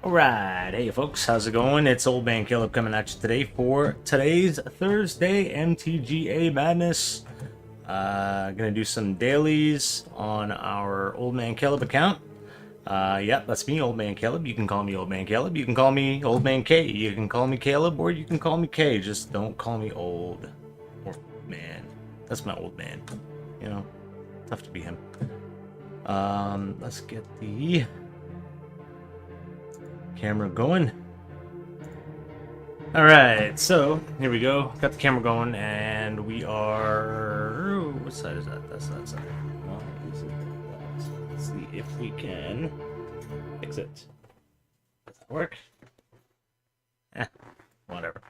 Alright, hey folks, how's it going? It's Old Man Caleb coming at you today for today's Thursday MTGA Madness. Gonna do some dailies on our Old Man Caleb account. Yep, that's me, Old Man Caleb. You can call me Old Man Caleb. You can call me Old Man K. You can call me Caleb, or you can call me K. Just don't call me Old or Man. That's my old man. You know, tough to be him. Let's get the camera going. All right, so here we go. Got the camera going, and we are. What side is that? That's that side. Let's see if we can exit. Does that work? Whatever.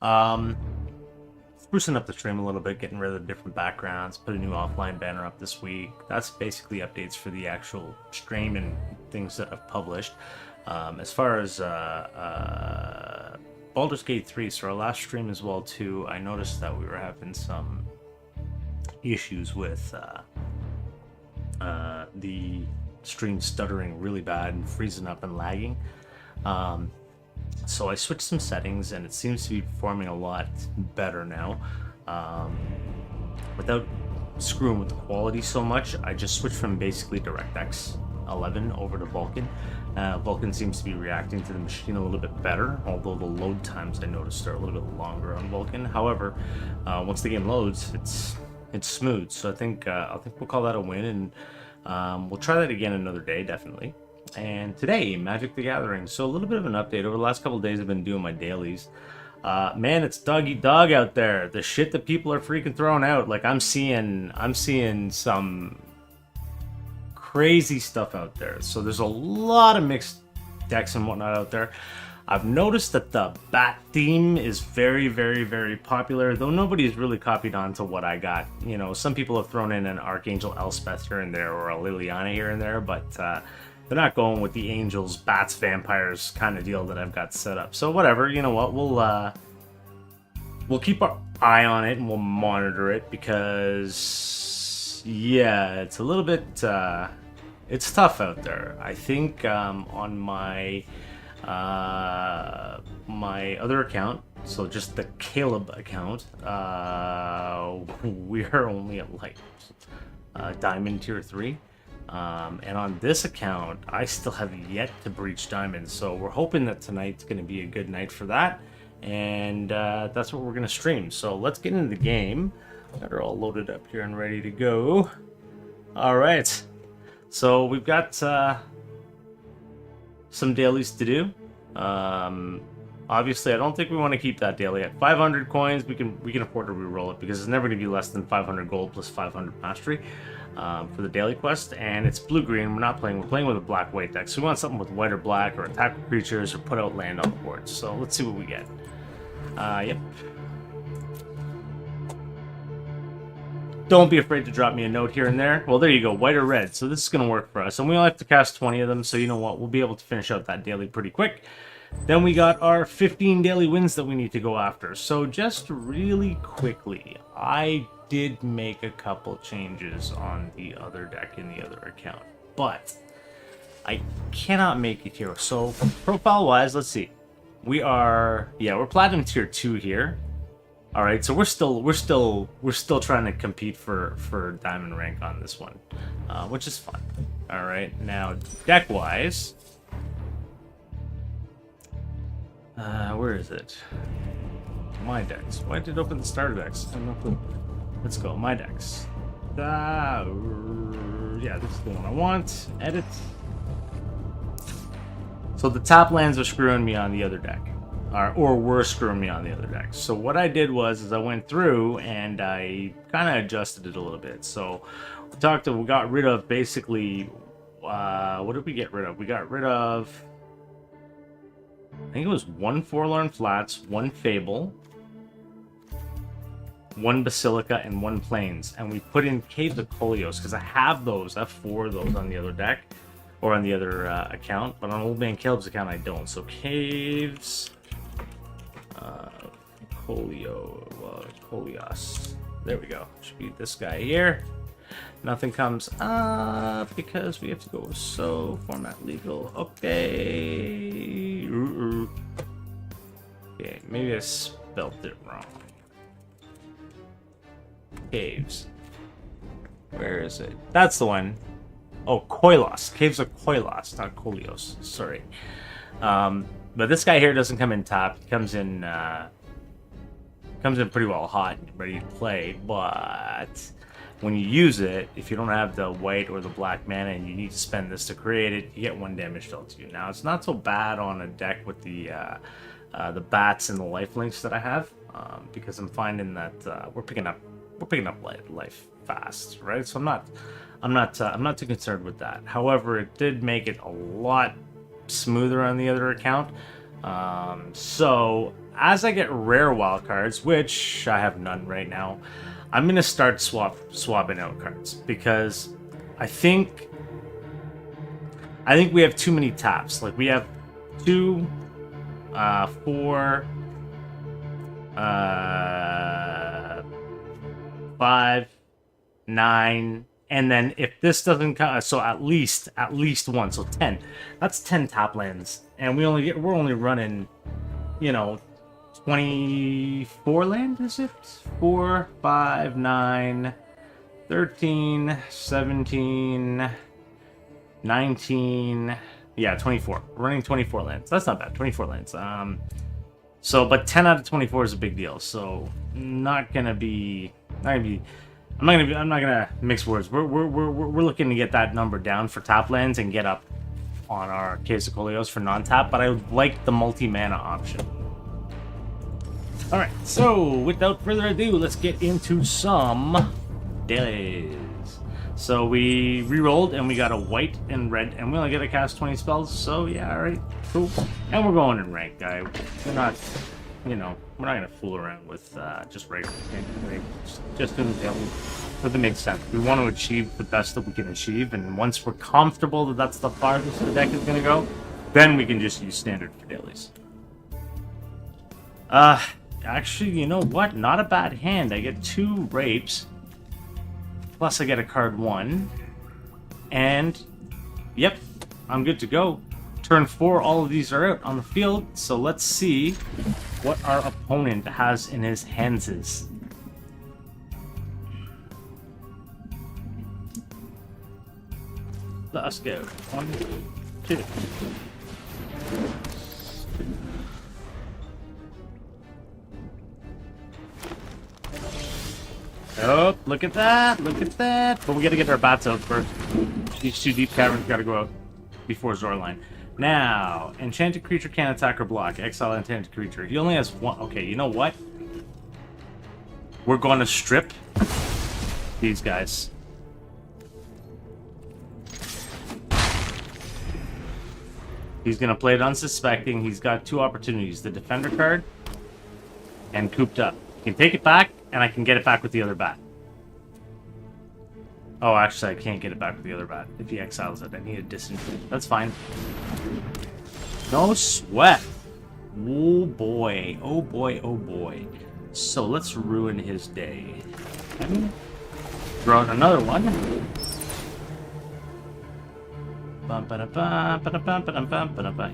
Sprucing up the stream a little bit, getting rid of the different backgrounds. Put a new offline banner up this week. That's basically updates for the actual stream and things that I've published. As far as Baldur's Gate 3, so our last stream as well too, I noticed that we were having some issues with the stream stuttering really bad and freezing up and lagging. So I switched some settings and it seems to be performing a lot better now. Without screwing with the quality so much, I just switched from basically DirectX 11 over to Vulkan. Vulkan seems to be reacting to the machine a little bit better, although the load times I noticed are a little bit longer on Vulkan. However, once the game loads, it's smooth. So I think we'll call that a win, and we'll try that again another day, definitely. And today, Magic the Gathering. So a little bit of an update. Over the last couple of days, I've been doing my dailies. Man, it's dog eat dog out there. The shit that people are freaking throwing out. Like I'm seeing some crazy stuff out there. So there's a lot of mixed decks and whatnot out there. I've noticed that the bat theme is very, very, very popular, though nobody's really copied on to what I got. You know, some people have thrown in an Archangel Elspeth here and there, or a Liliana here and there, but they're not going with the angels, bats, vampires kind of deal that I've got set up. So whatever, you know what, we'll keep our eye on it and we'll monitor it, because yeah, it's a little bit it's tough out there. I think on my my other account, so just the Caleb account, we are only at like Diamond Tier 3. And on this account, I still have yet to breach Diamond, so we're hoping that tonight's going to be a good night for that, and that's what we're going to stream. So let's get into the game. Got her all loaded up here and ready to go. Alright, so we've got some dailies to do. Obviously, I don't think we want to keep that daily at 500 coins. We can afford to re-roll it because it's never going to be less than 500 gold plus 500 mastery for the daily quest. And it's blue-green. We're playing with a black-white deck. So we want something with white or black, or attack with creatures, or put out land on the board. So let's see what we get. Yep. Don't be afraid to drop me a note here and there. Well, there you go, white or red. So this is going to work for us. And we only have to cast 20 of them, so you know what? We'll be able to finish out that daily pretty quick. Then we got our 15 daily wins that we need to go after. So just really quickly, I did make a couple changes on the other deck in the other account, but I cannot make it here. So profile-wise, let's see. We're Platinum Tier 2 here. All right, so we're still trying to compete for diamond rank on this one, which is fun. All right, now deck wise, where is it? My decks. Why did it open the starter decks? I have no clue. Let's go. My decks. Yeah, this is the one I want. Edit. So the top lands are screwing me on the other deck. Or were screwing me on the other deck. So what I did was I went through and I kind of adjusted it a little bit. So we got rid of basically, what did we get rid of? We got rid of I think it was 1 Forlorn Flats, 1 Fable, 1 Basilica, and 1 Plains. And we put in Caves of Kolios because I have those. I have 4 of those on the other deck or on the other account, but on Old Man Caleb's account I don't. So Caves, Kolios. There we go. Should be this guy here. Nothing comes up because we have to go so format legal. Okay. Okay, maybe I spelled it wrong. Caves. Where is it? That's the one. Oh, Koilos. Caves of Koilos, not Kolios. Sorry. But this guy here doesn't come in top. He comes in pretty well hot and ready to play, but when you use it, if you don't have the white or the black mana and you need to spend this to create it, you get 1 damage dealt to you. Now, it's not so bad on a deck with the bats and the lifelinks that I have, because I'm finding that we're picking up life fast, right? So I'm not too concerned with that. However, it did make it a lot smoother on the other account. So as I get rare wild cards, which I have none right now, I'm gonna start swapping out cards because I think we have too many taps. Like we have 2, 4, 5, 9, and then if this doesn't come, so at least 1, so 10. That's 10 top lands, and we're only running, 24 land, is it? 4, 5, 9, 13, 17, 19. Yeah, 24. We're running 24 lands. That's not bad. 24 lands. But 10 out of 24 is a big deal. So I'm not gonna mix words. We're looking to get that number down for top lands and get up on our Caves of Kolios for non-tap, but I would like the multi-mana option. Alright, so without further ado, let's get into some dailies. So we re-rolled and we got a white and red, and we only get to cast 20 spells, so yeah, alright, cool. And we're going in rank, guy. We're not, we're not gonna fool around with just regular things. Just doing the daily. Doesn't make sense. We want to achieve the best that we can achieve, and once we're comfortable that that's the farthest the deck is gonna go, then we can just use standard for dailies. Actually, you know what? Not a bad hand. I get 2 rapes. Plus I get a card 1. And, yep, I'm good to go. Turn 4, all of these are out on the field. So let's see what our opponent has in his hands. Let's go. 1, 2. Oh, look at that! Look at that! But we gotta get our bats out first. These 2 deep caverns gotta go out before Zorline. Now, enchanted creature can't attack or block. Exile enchanted creature. He only has 1. Okay, you know what? We're gonna strip these guys. He's gonna play it unsuspecting. He's got 2 opportunities: the defender card and cooped up. He can take it back, and I can get it back with the other bat. Oh, actually, I can't get it back with the other bat. If he exiles it, I need a disenchant. That's fine. No sweat. Oh boy. Oh boy. Oh boy. So let's ruin his day. Throw out another one.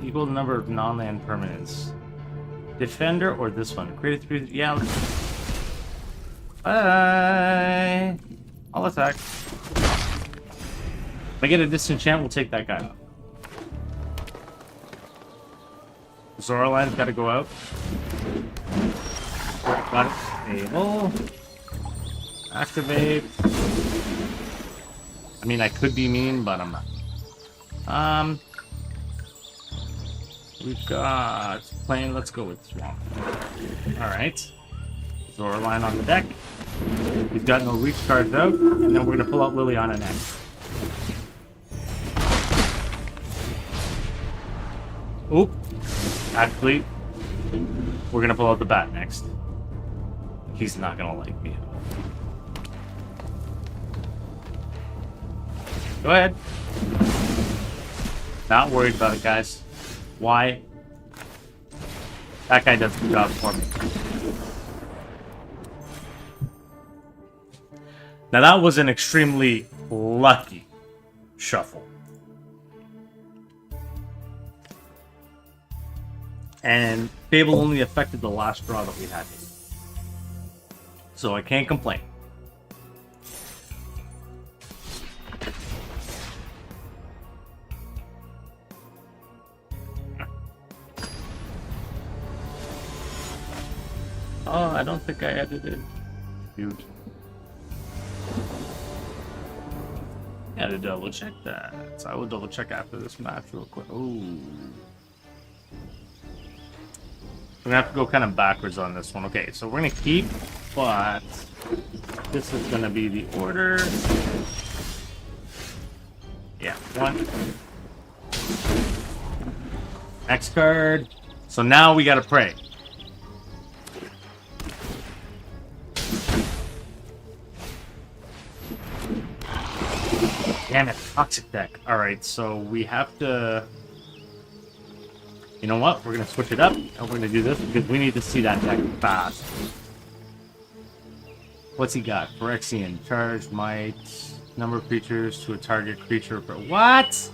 Equal the number of non-land permanents. Defender or this one? Create a 3. Yeah. Bye. I'll attack. If I get a disenchant, we'll take that guy out. Zoraline's got to go out. Got it. Stable. Activate. I mean, I could be mean, but I'm not. We've got plane. Let's go with Swamp. Alright. Zoraline on the deck. He's got no reach cards out. And then we're going to pull out Liliana next. Oop. Actually, we're gonna pull out the bat next. He's not gonna like me. Go ahead. Not worried about it, guys. Why? That guy does the job for me. Now that was an extremely lucky shuffle. And Fable only affected the last draw that we had. So I can't complain. Oh, I don't think I edited. Huge. Gotta double check that. So I will double check after this match real quick. Ooh. We're gonna have to go kind of backwards on this one. Okay, so we're gonna keep, but this is gonna be the order. Yeah, one. Next card. So now we gotta pray. Damn it, toxic deck. Alright, so we have to... You know what? We're going to switch it up, and we're going to do this, because we need to see that deck fast. What's he got? Phyrexian, charge, might, number of creatures to a target creature. What?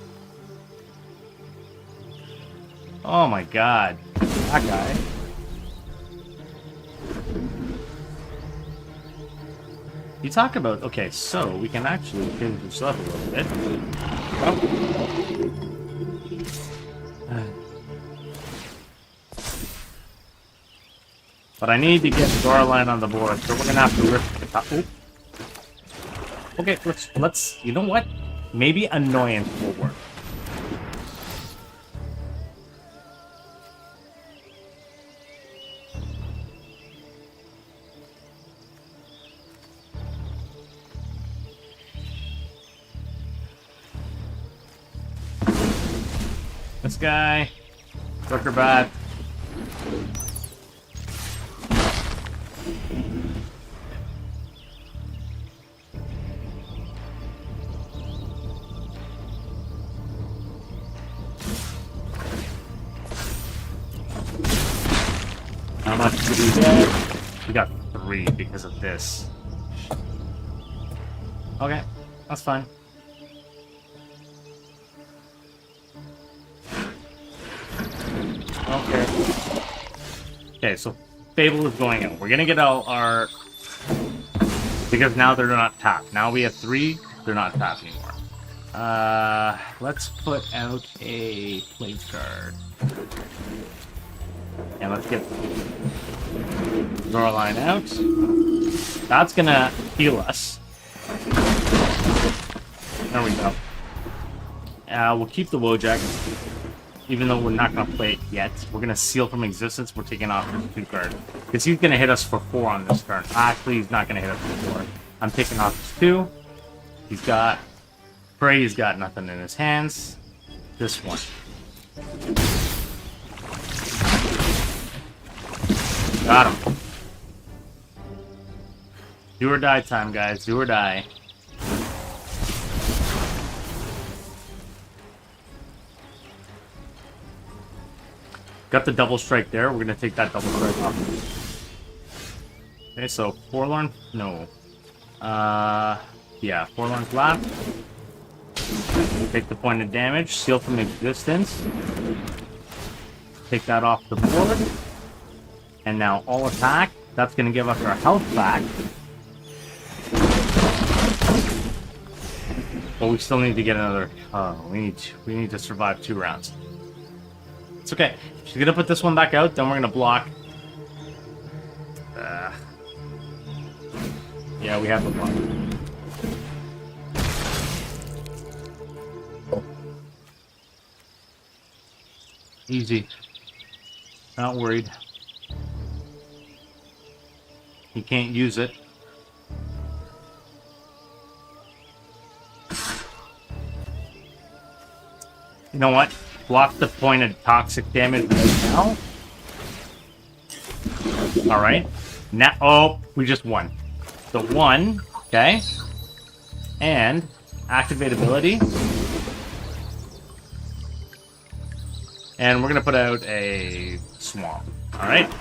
Oh my god. That guy. You talk about... Okay, so we can actually change this up a little bit. Oh. But I need to get Doraline on the board, so we're gonna have to rip the top. Oop. Okay, let's... You know what? Maybe Annoyance will work. This guy, Tucker Bat. How much did we get? We got 3 because of this. Okay, that's fine. Okay, so Fable is going in. We're gonna get out our... Because now they're not tapped. Now we have 3, they're not tapped anymore. Let's put out a plate card. And let's get Doraline out. That's gonna heal us. There we go. We'll keep the Wojak. Even though we're not going to play it yet, we're going to seal from existence. We're taking off this 2 card. Because he's going to hit us for 4 on this turn. Actually, he's not going to hit us for 4. I'm taking off his 2. He's got... Prey, he's got nothing in his hands. This one. Got him. Do or die time, guys. Do or die. Got the double strike there. We're going to take that double strike off. Okay, so Forlorn? No. Yeah, Forlorn's left. Take the point of damage. Seal from existence. Take that off the board. And now all attack. That's going to give us our health back. But we still need to get another... we need to survive 2 rounds. It's okay. She's gonna put this one back out, then we're gonna block. Yeah, we have the block. Easy. Not worried. You can't use it. You know what? block the pointed toxic damage now. Alright. Now, oh, we just won. So 1, okay. And activate ability. And we're going to put out a swamp. Alright.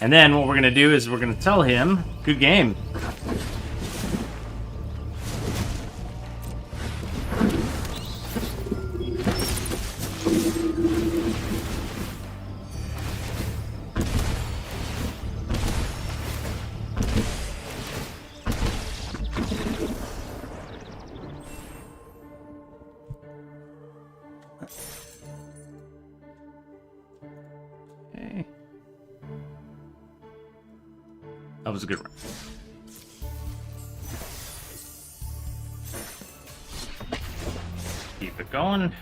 And then what we're going to do is we're going to tell him, good game. Okay. That was a good run. Keep it going.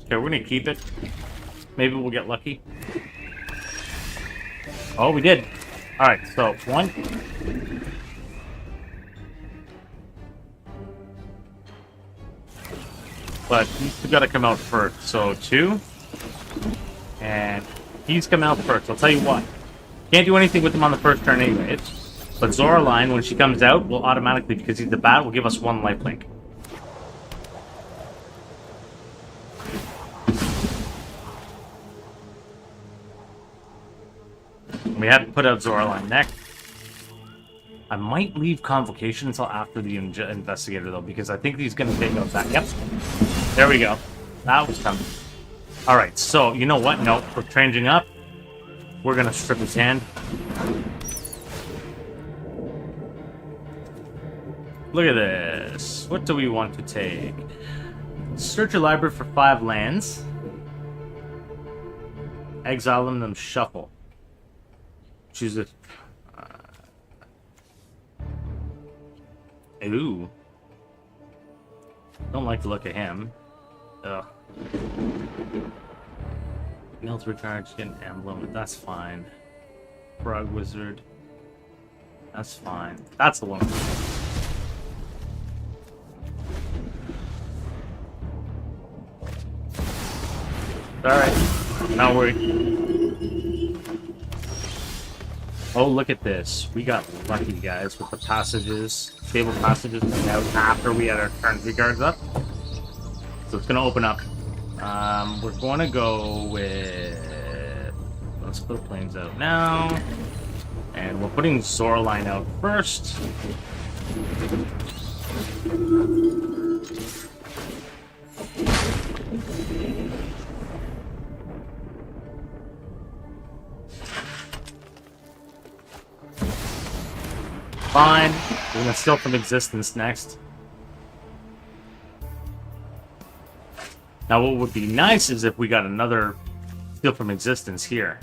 Okay, we're gonna keep it. Maybe we'll get lucky. Oh, we did. Alright, so 1. But he's gotta come out first. So 2. And he's coming out first. I'll tell you what. Can't do anything with him on the first turn anyway. But Zoraline, when she comes out, will automatically, because he's the bat, will give us 1 lifelink. We have to put out Zoraline next. I might leave Convocation until after the Investigator, though, because I think he's going to take out that. Yep. There we go. That was coming. Alright, so, you know what? No, we're changing up. We're going to strip his hand. Look at this. What do we want to take? Search your library for 5 lands. Exile them, then shuffle. Choose it. Ooh. Don't like the look of him. Ugh. Nail to recharge, get an emblem. That's fine. Frog Wizard. That's fine. That's the one. Alright. Not worried. Oh, look at this. We got lucky, guys, with the passages. Stable passages coming out after we had our turn 3 guards up. So it's going to open up. We're going to go with... Let's put the planes out now. And we're putting Zoraline out first. Fine. We're gonna steal from existence next. Now, what would be nice is if we got another steal from existence here.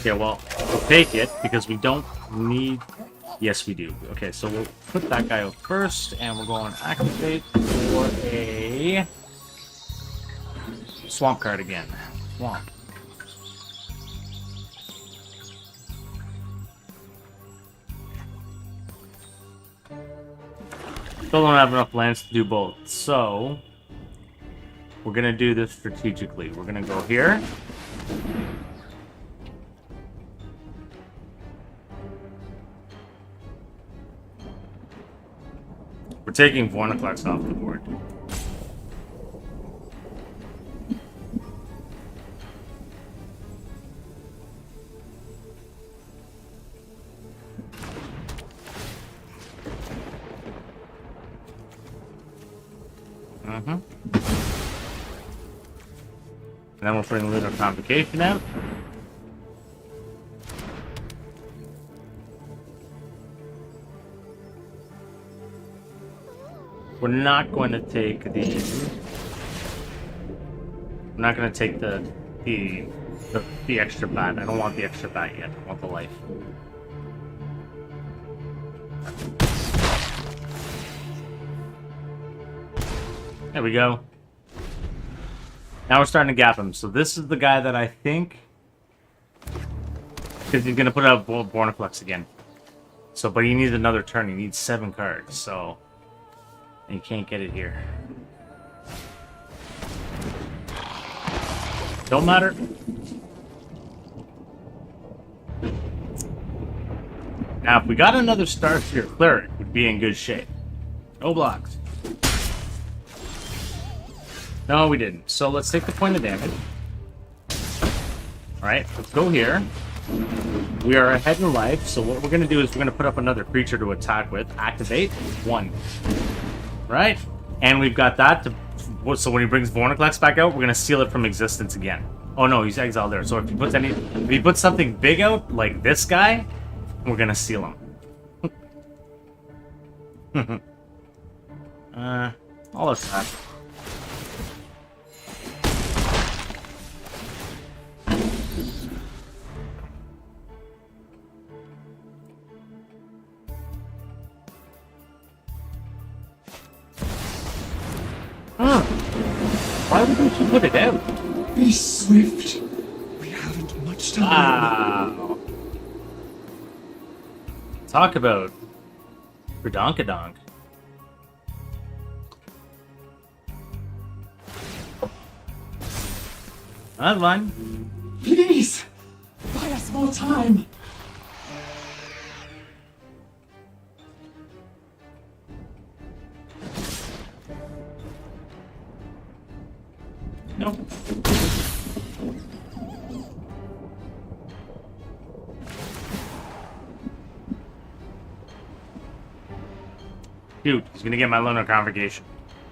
Okay, well, we'll take it because we don't need. Yes, we do. Okay, so we'll put that guy out first, and we're going to activate for a swamp card again. Swamp. Still don't have enough lands to do both, so we're gonna do this strategically. We're gonna go here. We're taking Vornaclex off the board. And then we'll bring Lunar Convocation out. We're not going to take the... We're not going to take the extra bat. I don't want the extra bat yet. I want the life. There we go. Now we're starting to gap him. So this is the guy that I think... Because he's going to put out Bornaflex again. So, but he needs another turn. He needs 7 cards, so... And you can't get it here. Don't matter. Now, if we got another Starseer Cleric, we'd be in good shape. No blocks. No, we didn't. So let's take the point of damage. Alright, let's go here. We are ahead in life, so what we're going to do is we're going to put up another creature to attack with. Activate. 1. Right? And we've got that to... So when he brings Vornaclex back out, we're going to seal it from existence again. Oh no, he's exiled there. So if he puts something big out, like this guy, we're going to seal him. I'll attack. Why wouldn't you put it out? Be swift. We haven't much time. Wow. Talk about Redonkadonk. That's fine. Please, buy us more time. Nope. Dude, he's gonna get my Lunar Convocation.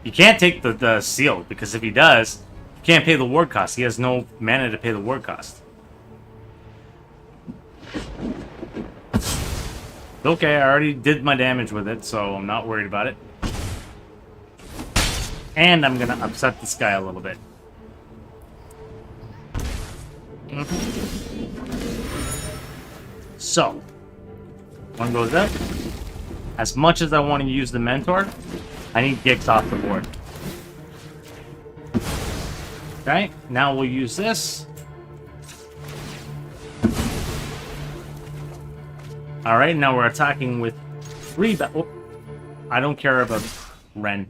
You can't take the seal, because if he does, he can't pay the ward cost. He has no mana to pay the ward cost. Okay, I already did my damage with it, so I'm not worried about it. And I'm gonna upset this guy a little bit. So, one goes up. As much as I want to use the Mentor, I need Gix off the board. Okay, now we'll use this. Alright, now we're attacking with 3 oh, I don't care about Ren.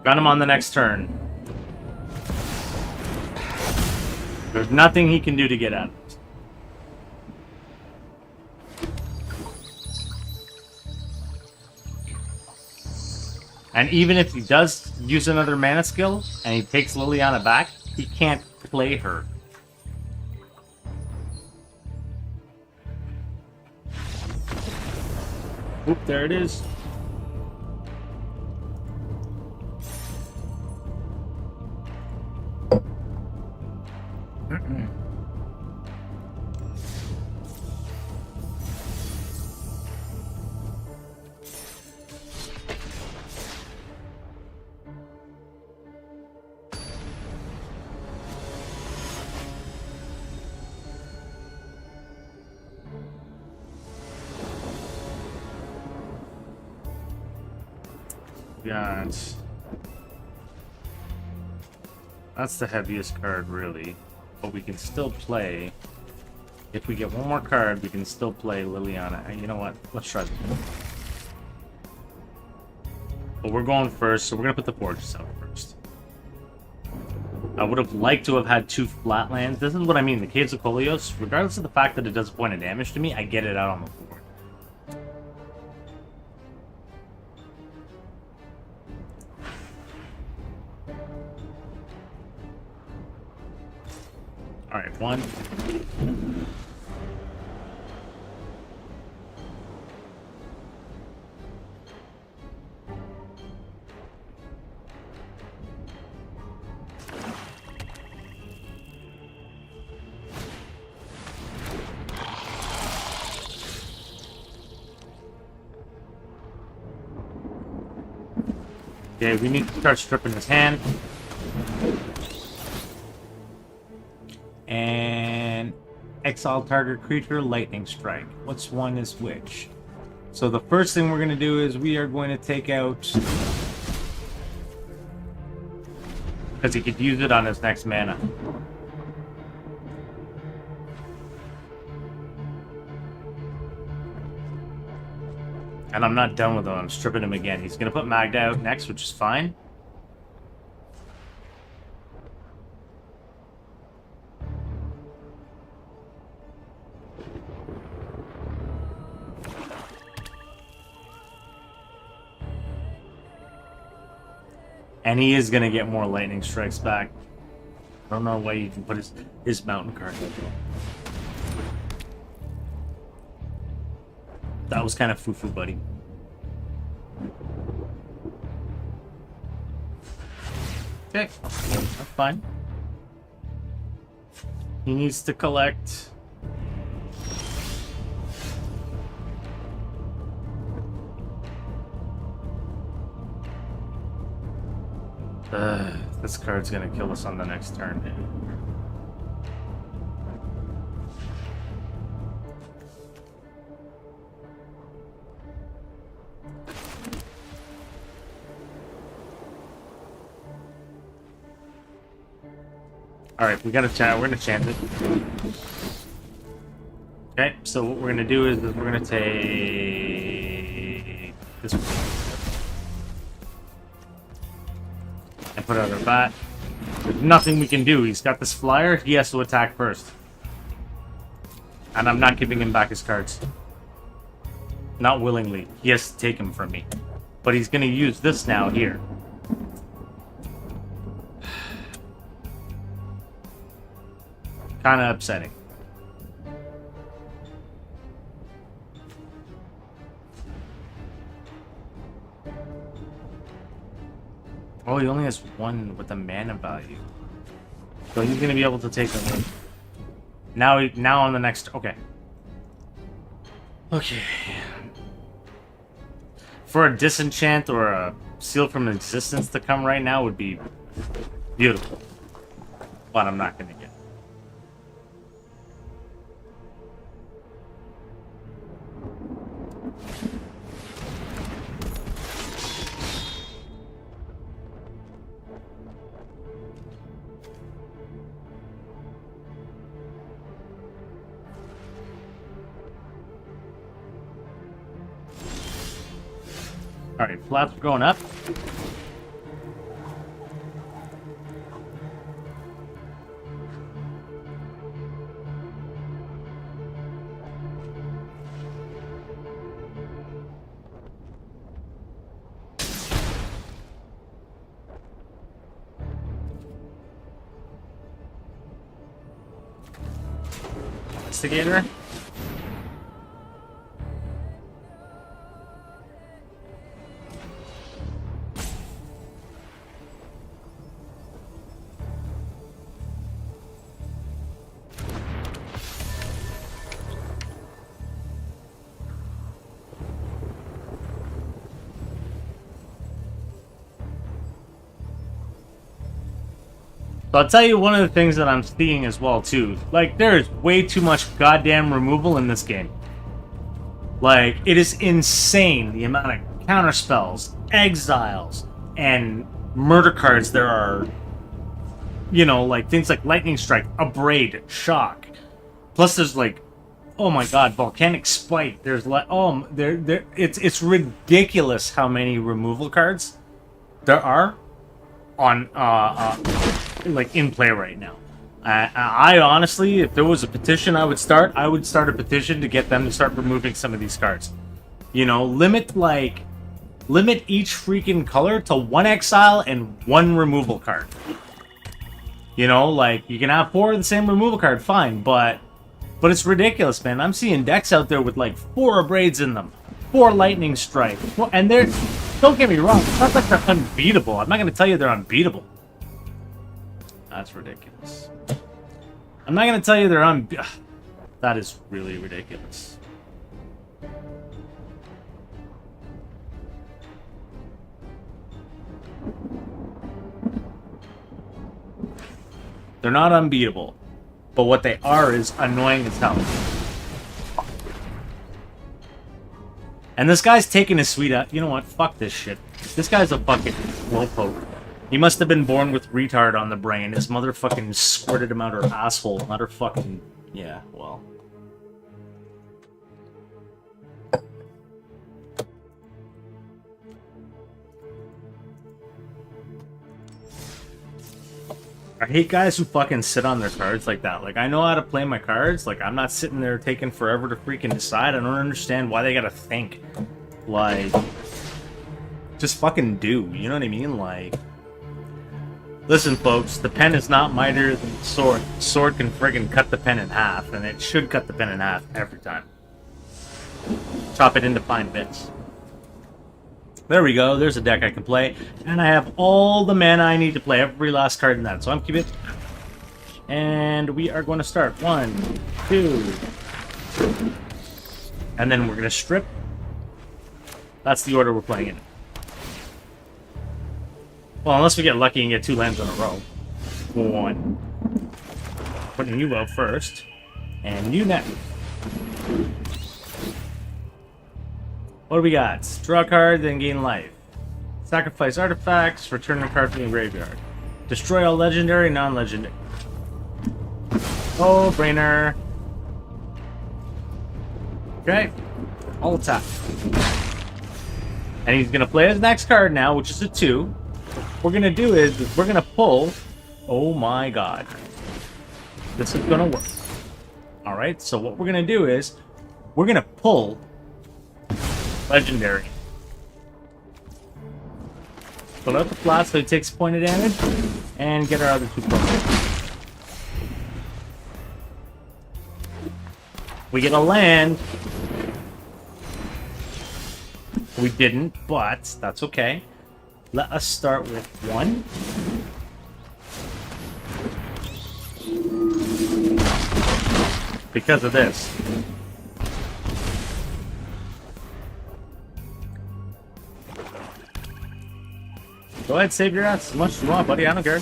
Got him on the next turn. There's nothing he can do to get out of it. And even if he does use another mana skill, and he takes Liliana back, he can't play her. Oop, there it is. God. That's the heaviest card, really. But we can still play... If we get one more card, we can still play Liliana. And you know what? Let's try this. But we're going first, so we're going to put the Fortress out first. I would have liked to have had 2 flatlands. This is what I mean. The Caves of Kolios, regardless of the fact that it does a point of damage to me, I get it out on the board. Alright, 1. Okay, we need to start stripping his hand. And exile target creature, lightning strike. Which one is which? So the first thing we're going to do is we are going to take out... because he could use it on his next mana. And I'm not done with him. I'm stripping him again. He's going to put Magda out next, which is fine. And he is going to get more lightning strikes back. I don't know why you can put his mountain card in. That was kind of foo-foo, buddy. Okay, that's fine. He needs to collect... this card's gonna kill us on the next turn. Alright, we gotta chat. We're gonna chant it. Okay, so what we're gonna do is we're gonna take this one and put it on our bat. There's nothing we can do. He's got this flyer. He has to attack first. And I'm not giving him back his cards. Not willingly. He has to take them from me. But he's gonna use this now here. Kind of upsetting. Oh, he only has one with the mana value. So he's gonna be able to take them. Now on the next. Okay. Okay. For a disenchant or a seal from existence to come right now would be beautiful. But I'm not gonna get it. Alright, flats are going up. Investigator. So I'll tell you one of the things that I'm seeing as well, too. Like, there is way too much goddamn removal in this game. Like, it is insane the amount of counterspells, exiles, and murder cards there are. You know, like things like Lightning Strike, Abrade, Shock. Plus there's like, oh my god, Volcanic Spite. There's like, it's ridiculous how many removal cards there are on like in play right now. I honestly, if there was a petition I would start a petition to get them to start removing some of these cards. You know, limit each freaking color to one exile and one removal card. You know, like, you can have 4 of the same removal card, fine, but it's ridiculous, man. I'm seeing decks out there with like 4 Abrades in them, 4 Lightning Strike, and they're, don't get me wrong, it's not like they're unbeatable. I'm not going to tell you they're unbeatable. That's ridiculous. I'm not going to tell you they're that is really ridiculous. They're not unbeatable. But what they are is annoying as hell. And this guy's taking his sweet out. You know what? Fuck this shit. This guy's a fucking slowpoke. He must have been born with retard on the brain. His mother fucking squirted him out her asshole, not her fucking... Yeah, well... I hate guys who fucking sit on their cards like that. Like, I know how to play my cards. Like, I'm not sitting there taking forever to freaking decide. I don't understand why they gotta think. Like, just fucking do. You know what I mean? Like, listen, folks, the pen is not mightier than the sword. The sword can friggin' cut the pen in half, and it should cut the pen in half every time. Chop it into fine bits. There we go, there's a deck I can play, and I have all the mana I need to play every last card in that, so I'm keeping it. And we are going to start. 1, 2. And then we're going to strip. That's the order we're playing in. Well, unless we get lucky and get 2 lands in a row. 1. Putting you out first. And you next. What do we got? Draw a card, then gain life. Sacrifice artifacts, return a card from the graveyard. Destroy all legendary, non-legendary. Oh, brainer. Okay. I'll attack. And he's gonna play his next card now, which is a 2. What we're gonna do is we're gonna pull... Oh my god. This is gonna work. Alright, so what we're gonna do is we're gonna pull legendary. Pull out the flat so he takes a point of damage, and get our other 2 points. We get a land. We didn't, but that's okay. Let us start with 1. Because of this. Go ahead, save your ass as much as you want, buddy. I don't care.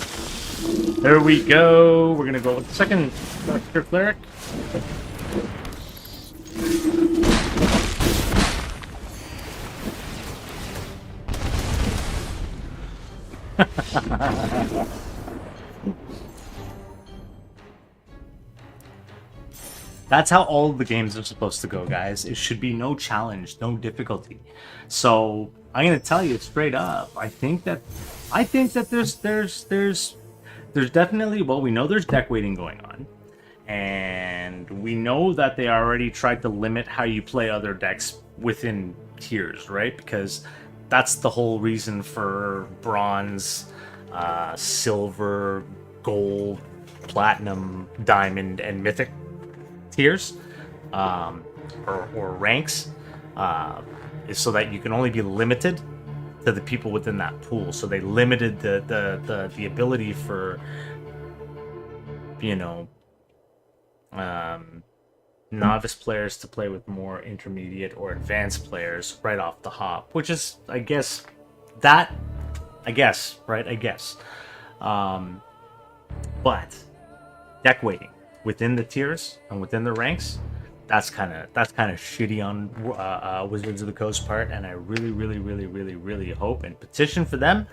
There we go. We're gonna go with the second Doctor Cleric. That's how all the games are supposed to go, guys. It should be no challenge, no difficulty. So I'm gonna tell you straight up. I think that there's definitely, well, we know there's deck weighting going on, and we know that they already tried to limit how you play other decks within tiers, right? Because that's the whole reason for bronze, silver, gold, platinum, diamond, and mythic tiers, or ranks, is so that you can only be limited to the people within that pool. So they limited the ability for, you know, novice players to play with more intermediate or advanced players right off the hop, which is, I guess, right? But deck weighting within the tiers and within the ranks, that's kind of shitty on Wizards of the Coast part, and I really hope and petition for them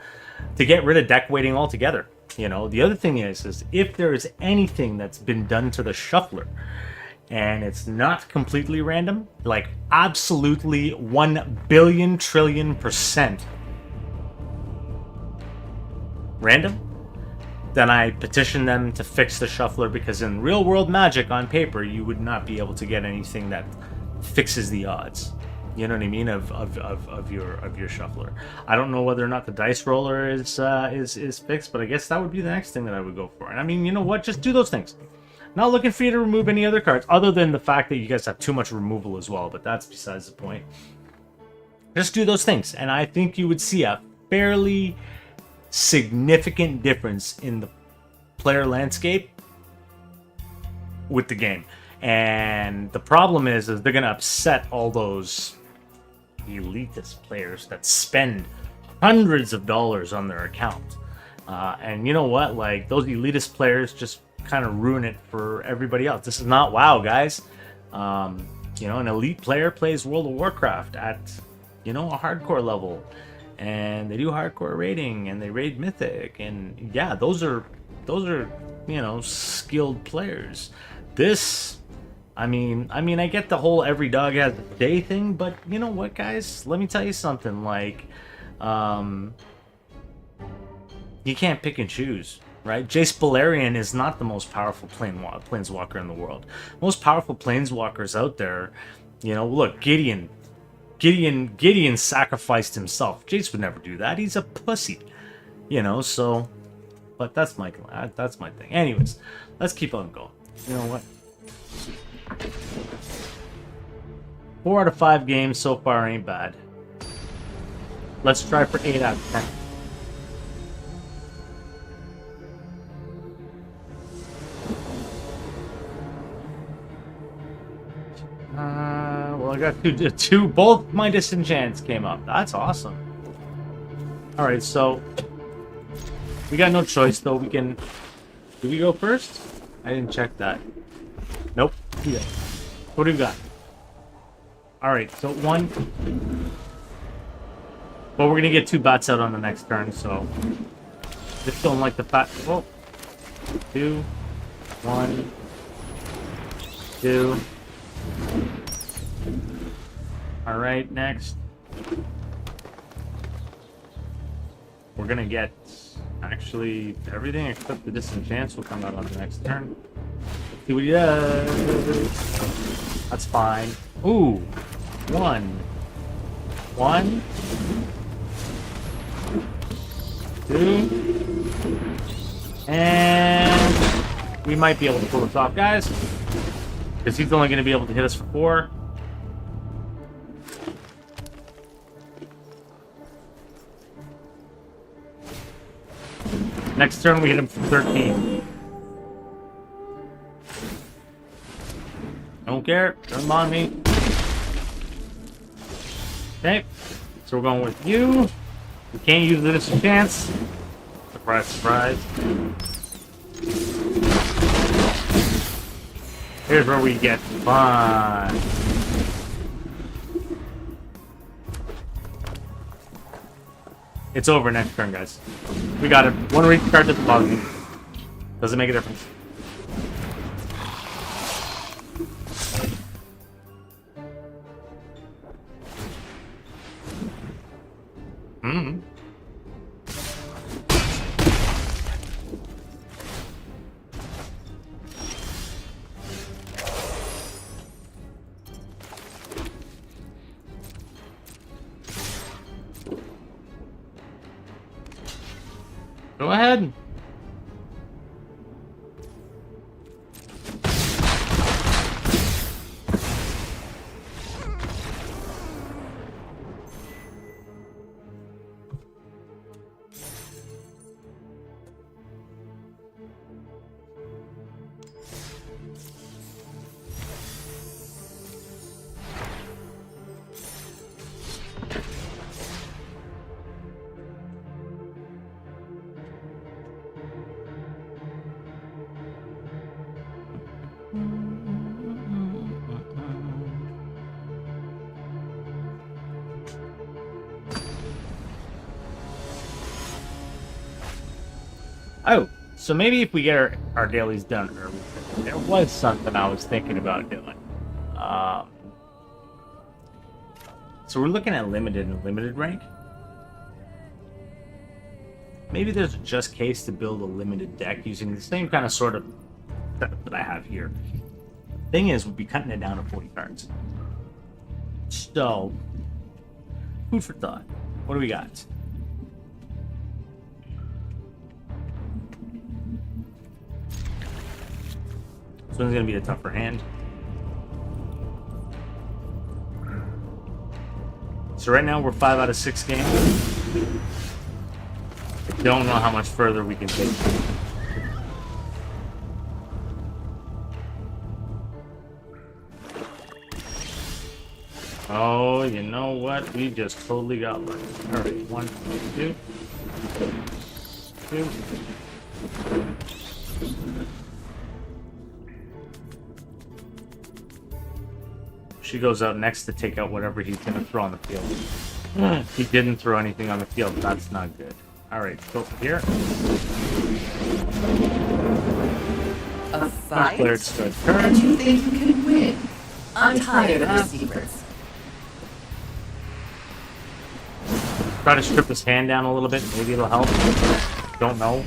to get rid of deck weighting altogether. You know, the other thing is if there is anything that's been done to the shuffler and it's not completely random, like absolutely 1 billion trillion % random, then I petition them to fix the shuffler, because in real world Magic on paper you would not be able to get anything that fixes the odds. You know what I mean, of your shuffler. I don't know whether or not the dice roller is fixed, but I guess that would be the next thing that I would go for. And I mean, you know what? Just do those things. Not looking for you to remove any other cards, other than the fact that you guys have too much removal as well, but that's besides the point. Just do those things, and I think you would see a fairly significant difference in the player landscape with the game. And the problem is they're going to upset all those elitist players that spend hundreds of dollars on their account. And you know what? Like, those elitist players just kind of ruin it for everybody else. This is not WoW, guys. You know, an elite player plays World of Warcraft at, you know, a hardcore level. And they do hardcore raiding, and they raid Mythic. And yeah, those are, you know, skilled players. This... I mean, I get the whole every dog has a day thing, but you know what, guys? Let me tell you something. Like, you can't pick and choose, right? Jace Balerion is not the most powerful planeswalker in the world. Most powerful planeswalkers out there, you know, look, Gideon sacrificed himself. Jace would never do that. He's a pussy, you know. So, but that's my thing. Anyways, let's keep on going. You know what? 4 out of 5 games so far ain't bad. Let's try for 8 out of 10. Well, I got two. Both my disenchants came up. That's awesome. All right, so we got no choice though. We can. Do we go first? I didn't check that. Nope. Yeah. What do we got? All right, so 1. Well, we're gonna get 2 bats out on the next turn, so just don't like the fact. Oh, 2, 1, 2. All right, next we're gonna get actually everything except the disenchants will come out on the next turn. Let's see what he does. That's fine. Ooh, 1, 2, and we might be able to pull this off, guys, because he's only going to be able to hit us for 4. Next turn we hit him for 13. Don't care. Turn him on me. Okay. So we're going with you. We can't use this chance. Surprise, surprise. Here's where we get fun. It's over next turn, guys. We got it. 1 reach card to the bottom. Doesn't make a difference. Go ahead. Oh, so maybe if we get our dailies done early, there was something I was thinking about doing. So we're looking at limited and limited rank. Maybe there's a just case to build a limited deck using the same kind of sort of setup that I have here. Thing is, we'd be cutting it down to 40 cards. So, food for thought. What do we got? This one's gonna be a tougher hand. So right now we're 5 out of 6 games. I don't know how much further we can take. Oh, you know what? We just totally got lucky. Alright, 1, 2. to. She goes out next to take out whatever he's going to throw on the field. He didn't throw anything on the field. That's not good. Alright, go here. A fight? Cleared's good. And you think you can win? I'm tired of your secrets. Try to strip his hand down a little bit. Maybe it'll help. Don't know.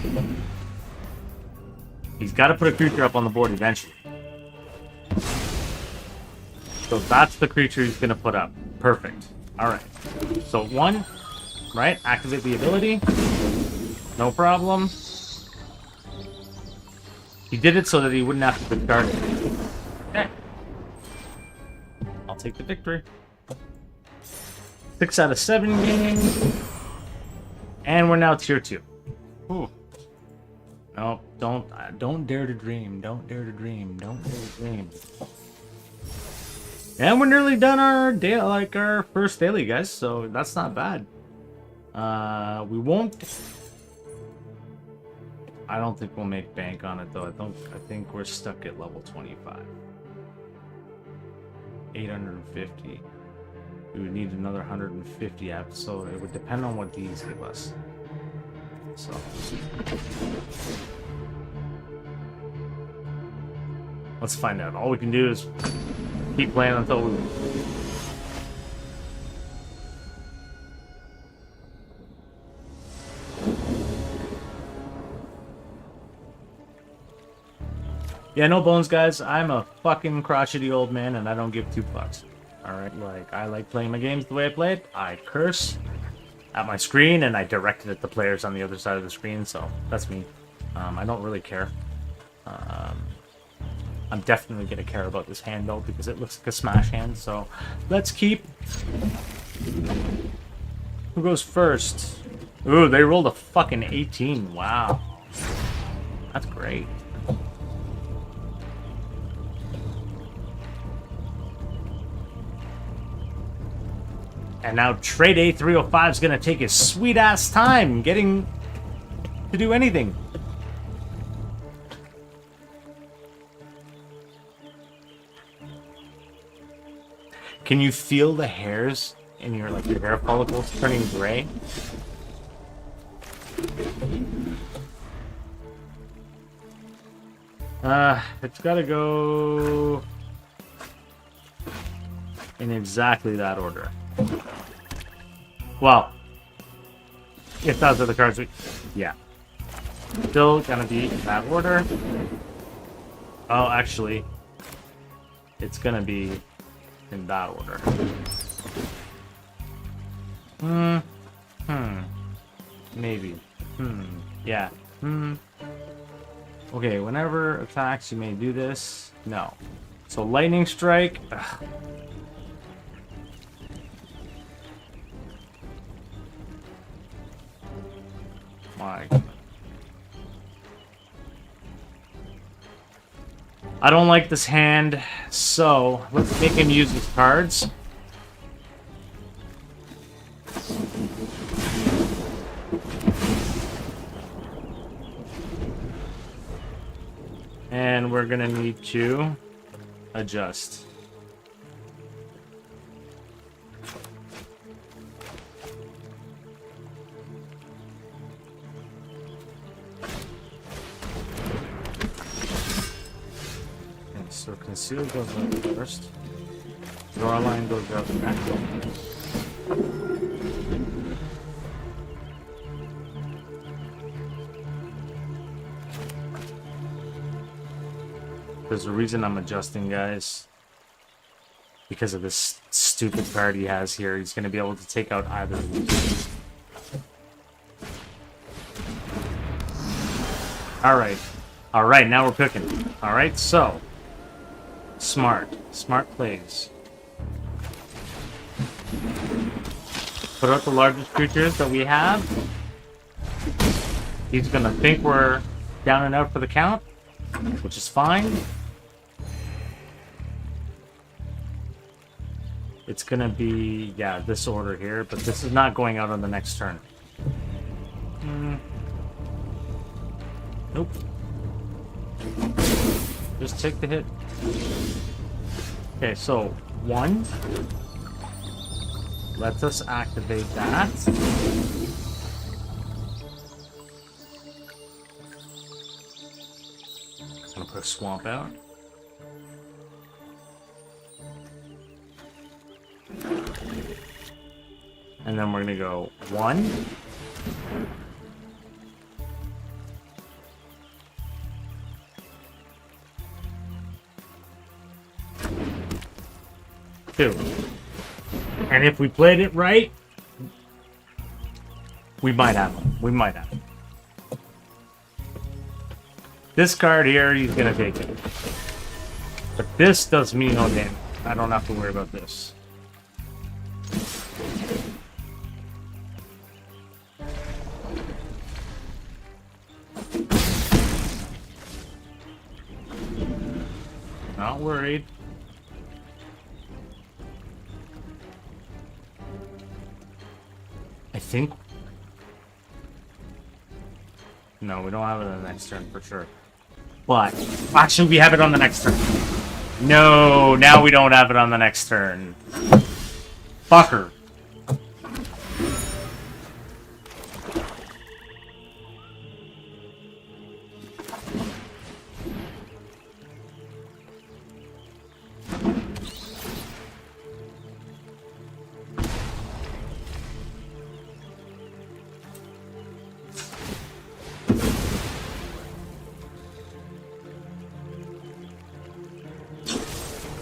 He's got to put a creature up on the board eventually. So that's the creature he's going to put up. Perfect. Alright. So 1, right? Activate the ability. No problem. He did it so that he wouldn't have to discard it. Okay. I'll take the victory. 6 out of 7 games. And we're now tier 2. Ooh. No, don't dare to dream. Don't dare to dream. Don't dare to dream. And we're nearly done our day, like our first daily, guys. So that's not bad. We won't. I don't think we'll make bank on it though. I think we're stuck at level 25. 850. We would need another 150 apps, so it would depend on what these give us. So. Let's find out. All we can do is keep playing until we... Yeah, no bones, guys. I'm a fucking crotchety old man, and I don't give 2 fucks. Alright, like, I like playing my games the way I play it. I curse at my screen, and I direct it at the players on the other side of the screen, so that's me. I don't really care. I'm definitely going to care about this hand, though, because it looks like a smash hand, so let's keep... Who goes first? Ooh, they rolled a fucking 18. Wow. That's great. And now Trade A305 is going to take his sweet-ass time getting to do anything. Can you feel the hairs in your hair follicles turning gray? It's got to go in exactly that order. Well, if those are the cards we... Yeah. Still gonna be in that order. Oh, actually, it's gonna be in that order. Maybe. Yeah. Okay, whenever attacks, you may do this. No. So, Lightning Strike... Ugh. I don't like this hand, so let's make him use his cards. And we're gonna need to adjust. So Conceal goes out first. Draw line goes out next. There's a reason I'm adjusting, guys. Because of this stupid card he has here. He's going to be able to take out either of these. Alright. Alright, now we're cooking. Alright, so... Smart plays. Put out the largest creatures that we have. He's gonna think we're down and out for the count, which is fine. It's gonna be, yeah, this order here, but this is not going out on the next turn. Nope. Just take the hit. Okay, so 1 lets us activate that. I'm gonna put a swamp out. And then we're gonna go 1. Two. And if we played it right, we might have him. We might have him. This card here, he's gonna take it. But this does me no damage. I don't have to worry about this. Not worried. I think... No, we don't have it on the next turn for sure. But, actually we have it on the next turn. No, now we don't have it on the next turn. Fucker.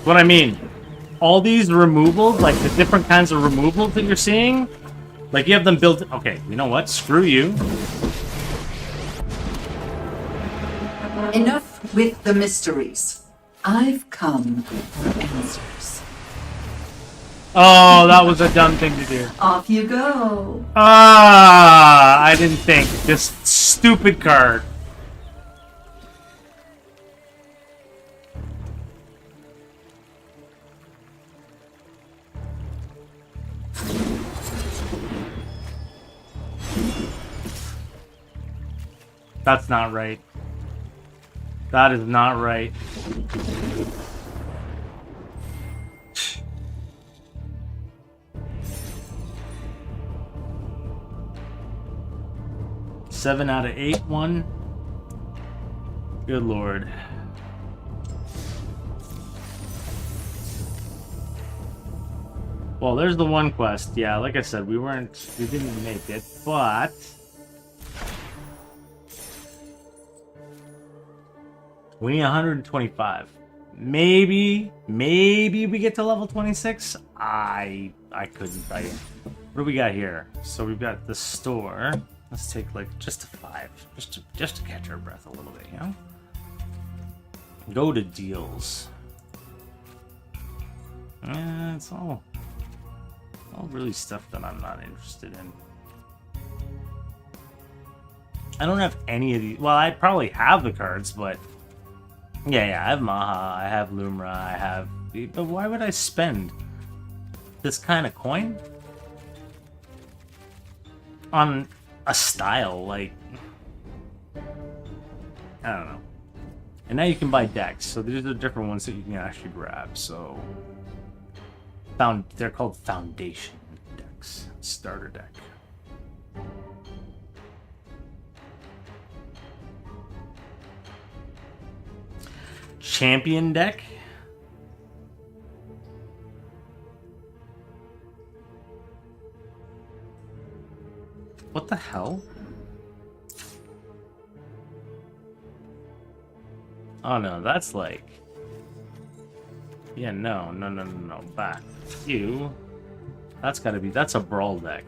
What I mean, all these removals, like the different kinds of removals that you're seeing, like you have them built. Okay, you know what? Screw you. Enough with the mysteries. I've come for answers. Oh, that was a dumb thing to do. Off you go. Ah, I didn't think. This stupid card. That's not right. That is not right. Seven out of 8 one. Good lord. Well, there's the one quest. Yeah, like I said, we didn't make it, but we need 125. Maybe we get to level 26. I couldn't tell you. What do we got here? So we've got the store. Let's take like just a 5, just to catch our breath a little bit, you know. Go to deals. It's all really stuff that I'm not interested in. I don't have any of these. Well, I probably have the cards, but yeah, I have Maha, I have Lumra, I have. But why would I spend this kind of coin on a style like? I don't know. And now you can buy decks, so these are different ones that you can actually grab. So they're called foundation decks, starter deck. Champion deck. What the hell? Oh no, that's like... Yeah, no, back. You. That's gotta be, that's a brawl deck.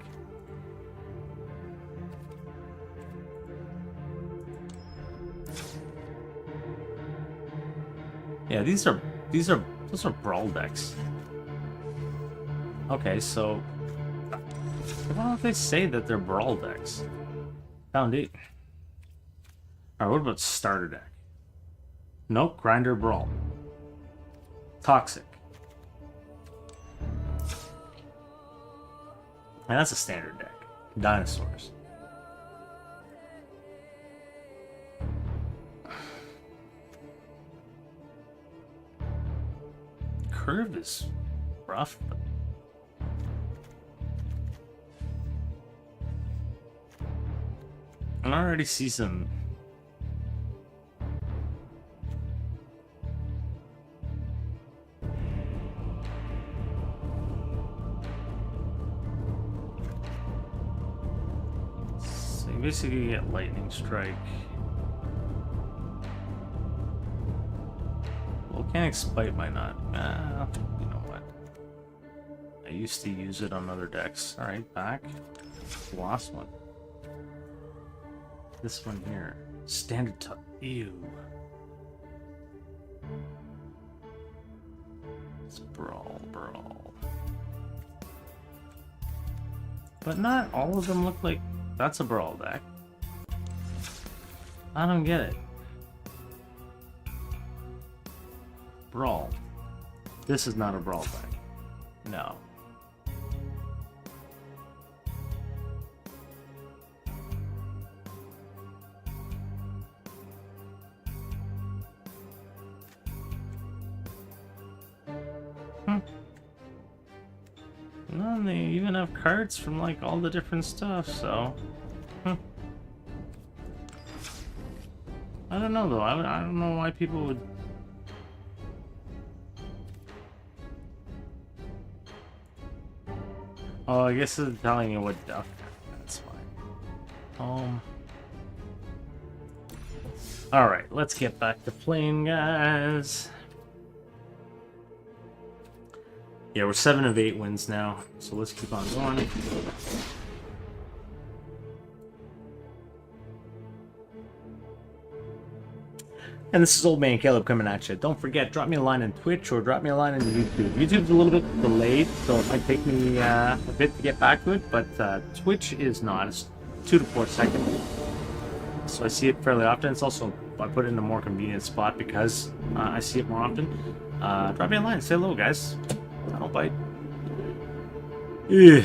Yeah, those are brawl decks. Okay, so why don't they say that they're brawl decks? Found it. Alright, what about starter deck? Nope, grinder brawl. Toxic. And that's a standard deck. Dinosaurs. curve is rough. But... I already see some... So you basically get lightning strike. Volcanic Spite might not. You know what? I used to use it on other decks. Alright, back. Lost one. This one here. Standard top. Ew. It's brawl. But not all of them look like that's a brawl deck. I don't get it. Brawl. This is not a brawl deck. No. No, they even have cards from like all the different stuff, so. I don't know though. I don't know why people would. Oh, I guess it's telling you what duck. That's fine. Alright, let's get back to playing, guys. Yeah, we're 7 of 8 wins now, so let's keep on going. And this is Old Man Caleb coming at you. Don't forget, drop me a line on Twitch or drop me a line on YouTube. YouTube's a little bit delayed, so it might take me a bit to get back to it, but Twitch is not. It's 2 to 4 seconds. So I see it fairly often. It's also, I put it in a more convenient spot because I see it more often. Drop me a line. Say hello, guys. I don't bite. Ugh.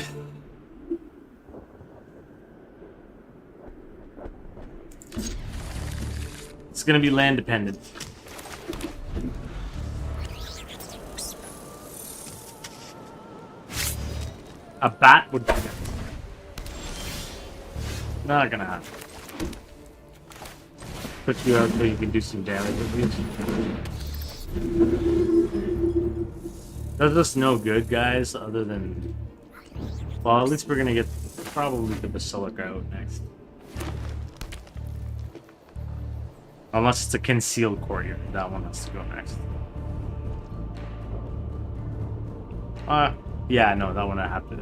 It's gonna be land dependent. A bat would be good. Not gonna happen. Put you out so you can do some damage with these. Does us no good, guys, other than... Well, at least we're gonna get probably the Basilica out next. Unless it's a concealed courtyard. That one has to go next. Yeah, no, that one I have to...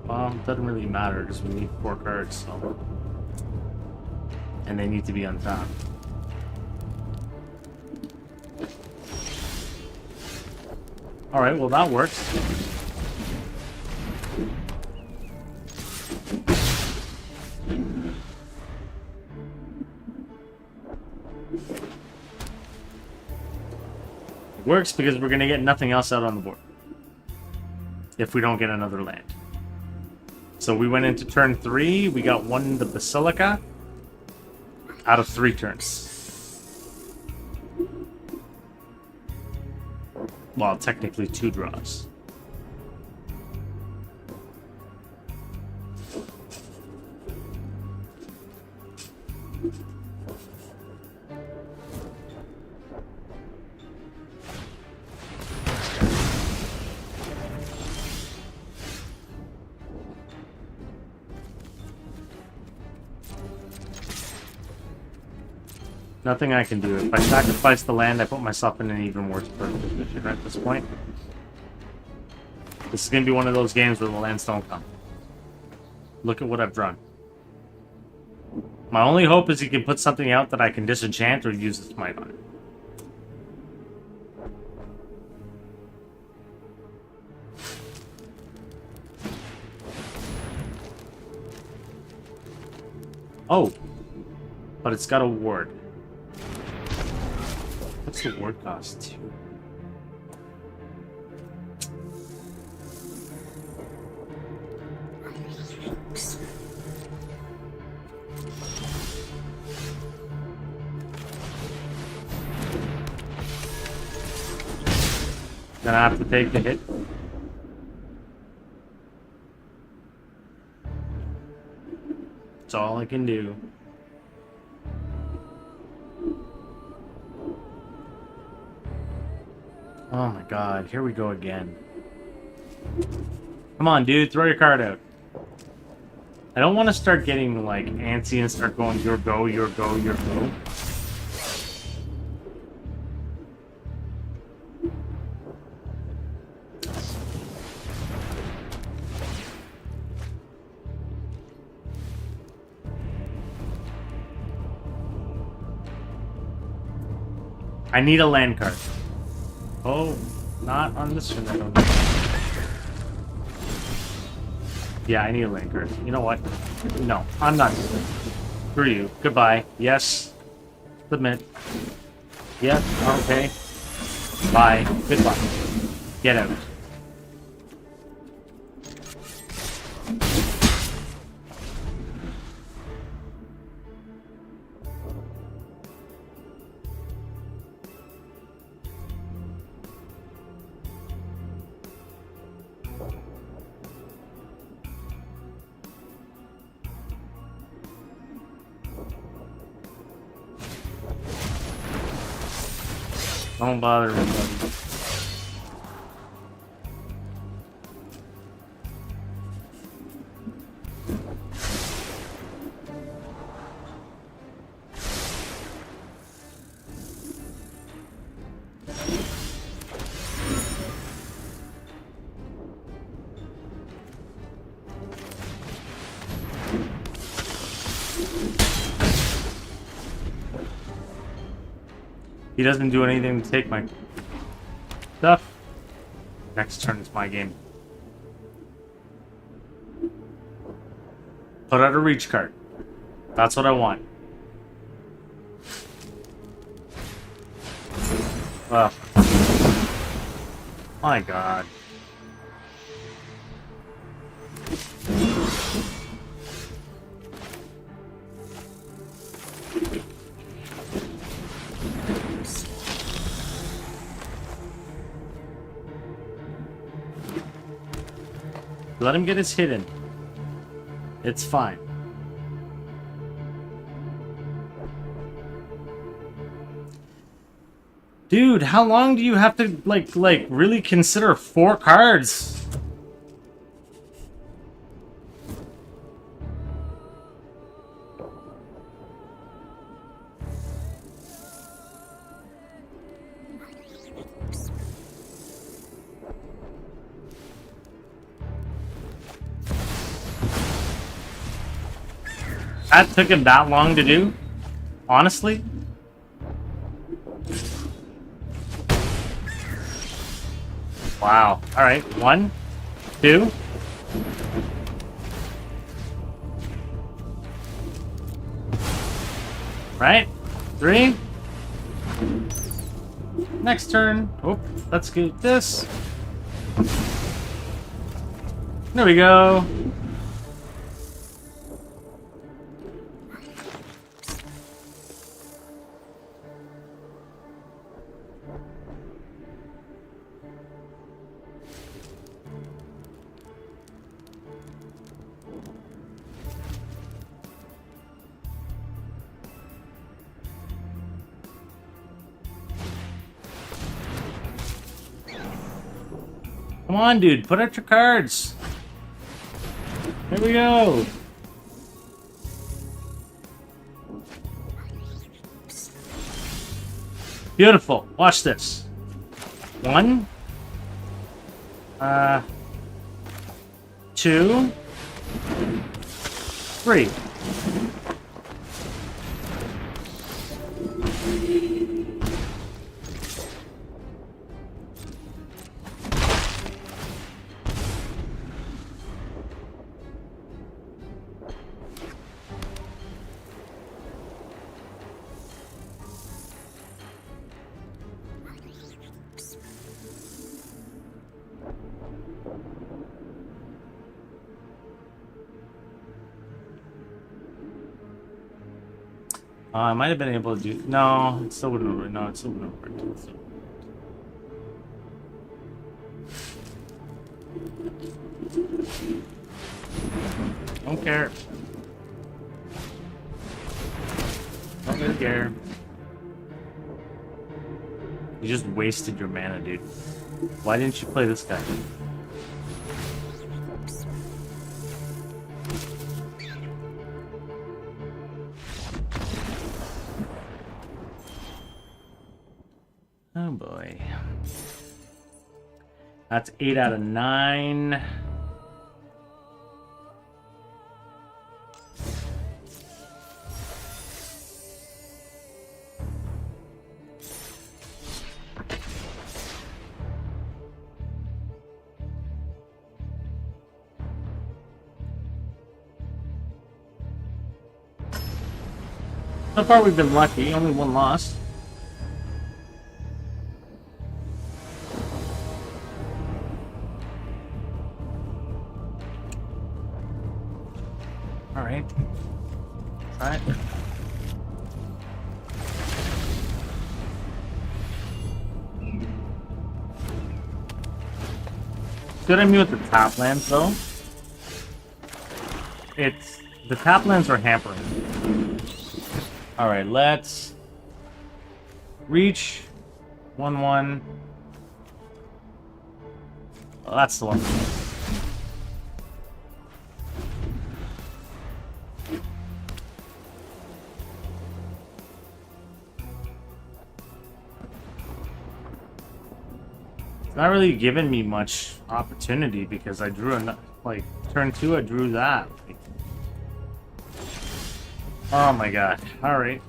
well, it doesn't really matter because we need 4 cards, so... And they need to be on top. Alright, well that works. It works because we're gonna get nothing else out on the board. If we don't get another land. So we went into turn 3, we got 1 the Basilica out of 3 turns. Well, technically 2 draws. Nothing I can do. If I sacrifice the land, I put myself in an even worse position at this point. This is going to be one of those games where the lands don't come. Look at what I've drawn. My only hope is he can put something out that I can disenchant or use the smite on it. Oh, but it's got a ward. What's the ward cost too? Gonna have to take the hit. That's all I can do. Oh my god, here we go again. Come on, dude, throw your card out. I don't want to start getting, like, antsy and start going, your go, your go, your go. I need a land card. Oh, not on this one, I don't know. Yeah, I need a land card. You know what? No, I'm not doing it. Screw you. Goodbye. Yes. Submit. Yes. Okay. Bye. Goodbye. Get out. Don't bother me, buddy. He doesn't do anything to take my stuff. Next turn is my game. Put out a reach card. That's what I want. Ugh. My god. Let him get his hit in. It's fine. Dude, how long do you have to like really consider 4 cards? That took him that long to do? Honestly? Wow. Alright, 1, 2. Right? 3. Next turn. Oh, let's get this. There we go. Come on, dude. Put out your cards. Here we go. Beautiful. Watch this. 1. 2. 3. I might have been able to do. No, it still wouldn't have. No, it still wouldn't have worked. Don't care. Don't really care. You just wasted your mana, dude. Why didn't you play this guy? Oh boy. That's 8 out of 9. So far we've been lucky, only one loss. Alright. Try it. Good on me with the top lands though. It's the top lands are hampering. Alright, let's reach 1-1. Oh, that's the one. It's not really giving me much opportunity because I drew like turn 2 I drew that. Like, oh my god. Alright.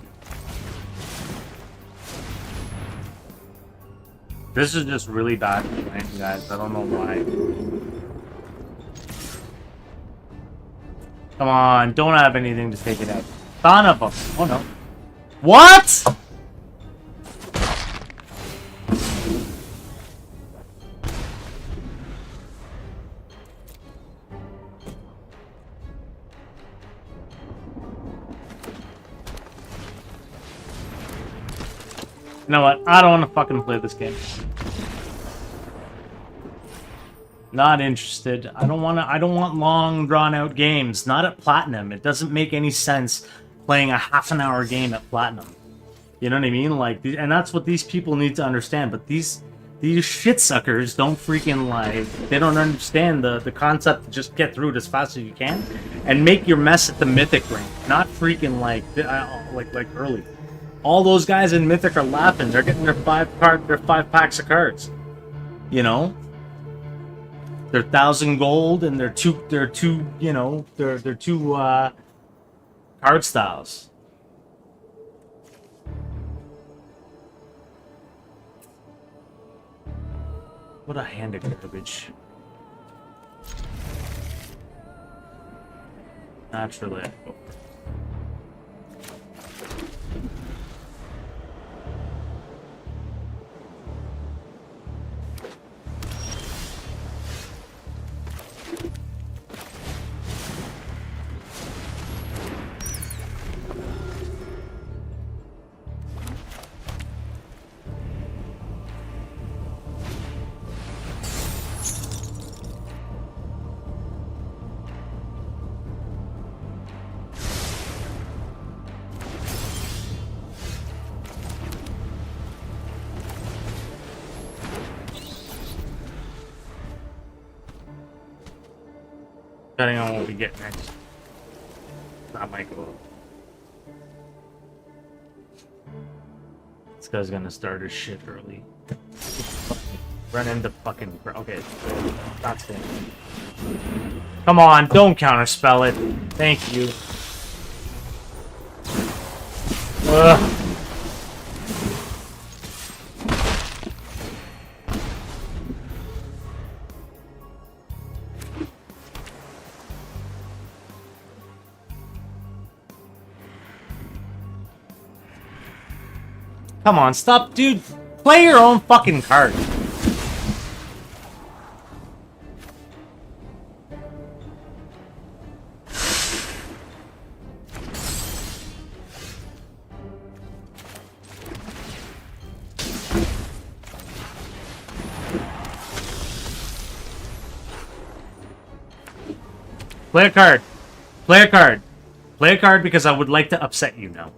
This is just really bad playing, guys. I don't know why. Come on, don't have anything to take it out. Son of a... Oh no. What?! You know what? I don't want to fucking play this game. Not interested. I don't want long drawn out games. Not at Platinum. It doesn't make any sense playing a half-an-hour game at Platinum. You know what I mean? Like, and that's what these people need to understand. But these shit suckers don't freaking like. They don't understand the concept to just get through it as fast as you can and make your mess at the Mythic rank. Not freaking like early. All those guys in Mythic are laughing. They're getting their 5 packs of cards. You know? They're 1,000 gold and they're two card styles. What a hand of garbage. Naturally. Depending on what we get next. That might go. This guy's gonna start his shit early. Run into fucking. Okay, that's it. Come on, don't counterspell it. Thank you. Ugh. Come on, stop, dude. Play your own fucking card. Play a card. Play a card. Play a card because I would like to upset you now.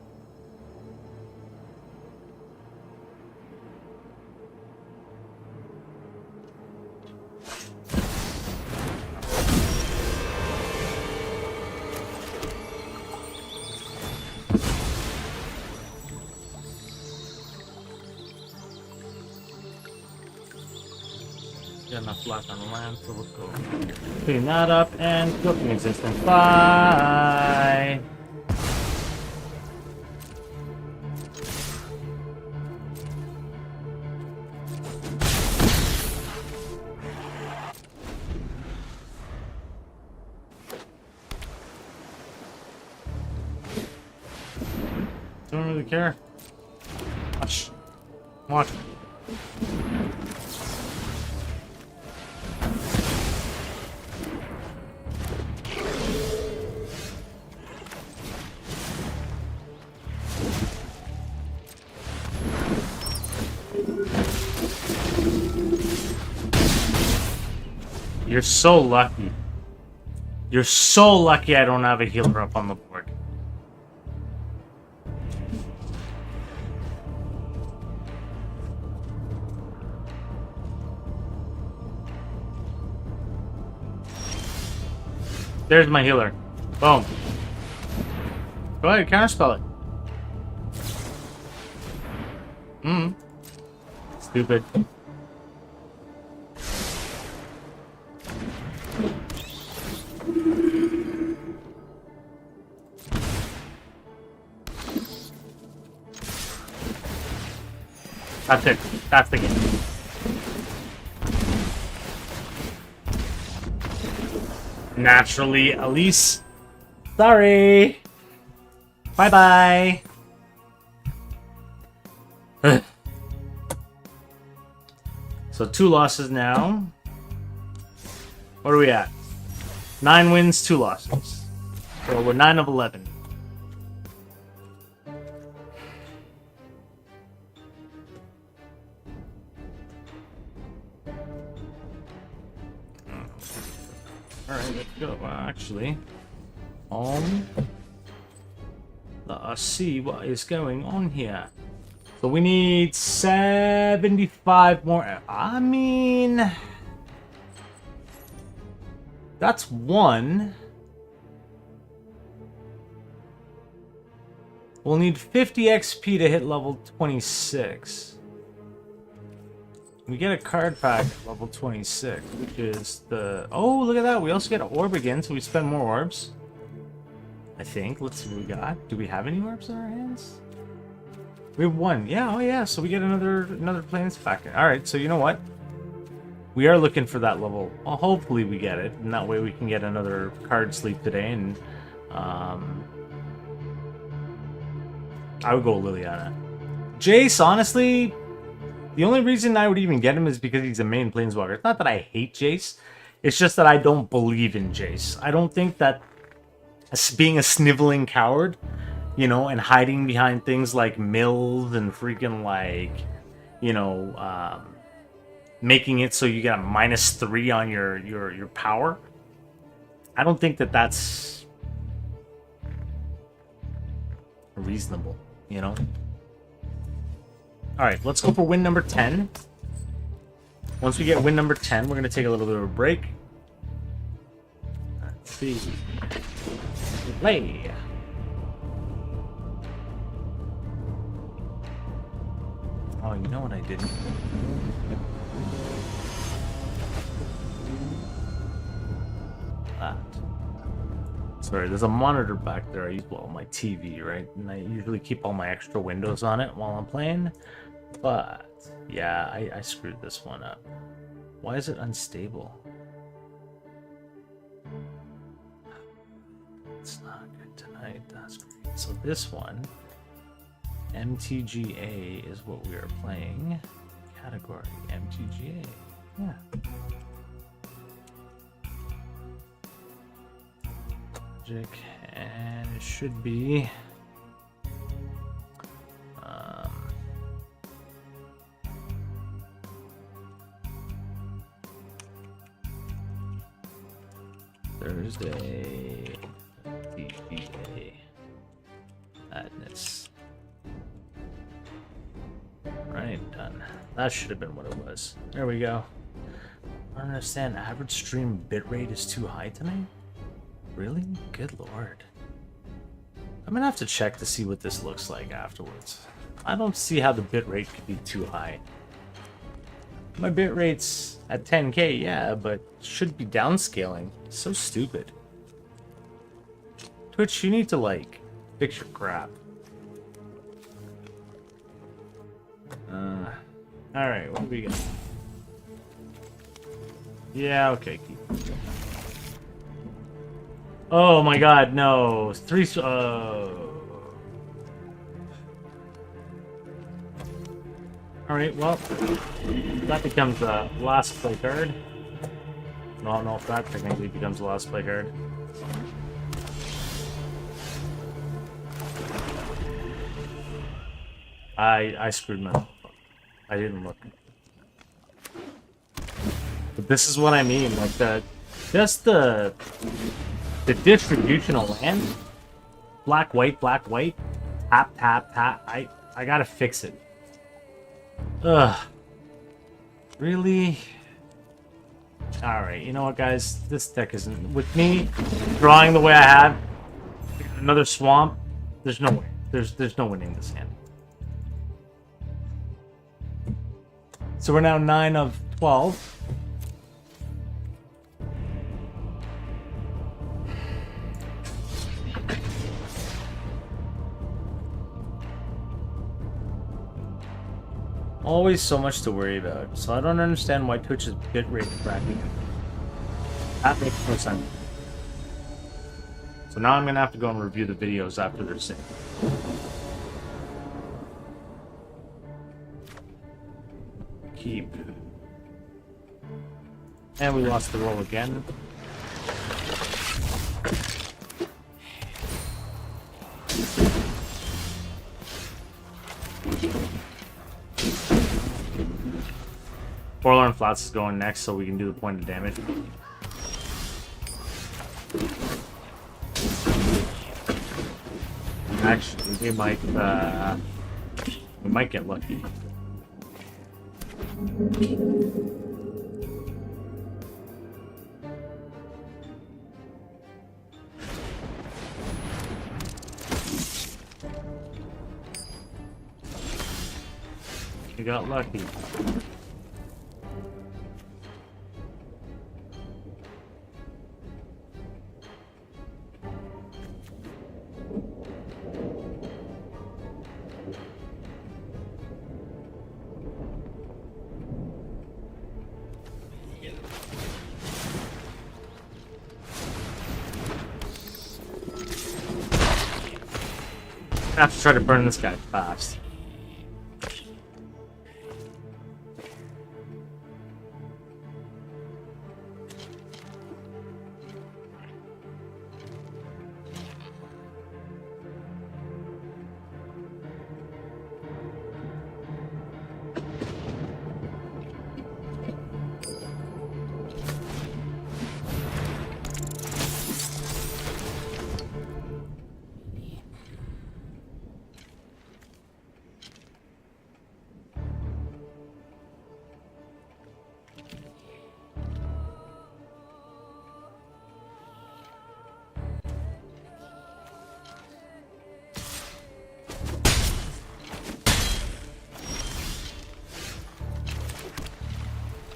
Got enough left on the land, so let's go clean that up and go from existence. Bye. Don't really care. Watch. Watch. You're so lucky. You're so lucky I don't have a healer up on the board. There's my healer. Boom. Go ahead, counterspell it. Stupid. That's it. That's the game. Naturally, Elise. Sorry. Bye-bye. So 2 losses now. What are we at? 9 wins, 2 losses. So we're 9 of 11. Alright, let's go. Well, actually, let us see what is going on here. So we need 75 more. I mean, that's 1. We'll need 50 XP to hit level 26. We get a card pack at level 26, which is the... Oh, look at that. We also get an orb again, so we spend more orbs. I think. Let's see what we got. Do we have any orbs in our hands? We have 1. Yeah, oh yeah. So we get another planes pack. Alright, so you know what? We are looking for that level. Well, hopefully we get it. And that way we can get another card sleep today. And I would go Liliana. Jace, honestly... The only reason I would even get him is because he's a main planeswalker. It's not that I hate Jace. It's just that I don't believe in Jace. I don't think that being a sniveling coward, you know, and hiding behind things like mills and freaking like, you know, making it so you get a -3 on your power. I don't think that that's reasonable, you know? Alright, let's go for win number 10. Once we get win number 10, we're going to take a little bit of a break. Let's see. Play. Oh, you know what I didn't? That. Sorry, there's a monitor back there I use well my TV, right? And I usually keep all my extra windows on it while I'm playing. But yeah, I screwed this one up. Why is it unstable? It's not good tonight. That's great. So this one, MTGA is what we are playing. Category MTGA. Yeah. And it should be Thursday. MTGA. Madness. Right, done. That should have been what it was. There we go. I don't understand. Average stream bitrate is too high tonight? Really? Good lord. I'm gonna have to check to see what this looks like afterwards. I don't see how the bitrate could be too high. My bitrate's at 10K, yeah, but should be downscaling. So stupid. Twitch, you need to, like, fix your crap. Alright, what do we got? Yeah, okay, keep. Oh my god, no. Alright, well, that becomes the last play card. I don't know if that technically becomes the last play card. I screwed myself up. I didn't look. But this is what I mean, like the distributional land. Black, white, tap, tap, tap. I gotta fix it. Ugh. Really? Alright, you know what, guys? This deck isn't... With me drawing the way I have, another swamp, there's no way. There's no winning this hand. So we're now 9 of 12. Always so much to worry about, so I don't understand why Twitch's bitrate is cracking. That makes no sense. So now I'm gonna have to go and review the videos after they're synced. Keep. And we lost the roll again. Forlorn Flats is going next, so we can do the point of damage. Actually, we might get lucky. We got lucky. I have to try to burn this guy fast.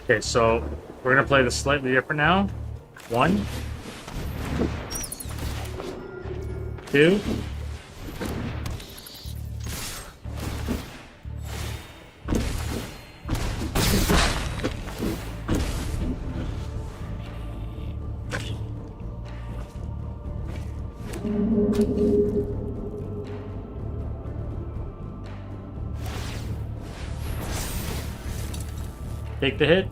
Okay, so we're gonna play this slightly different now. 1, 2. Take the hit.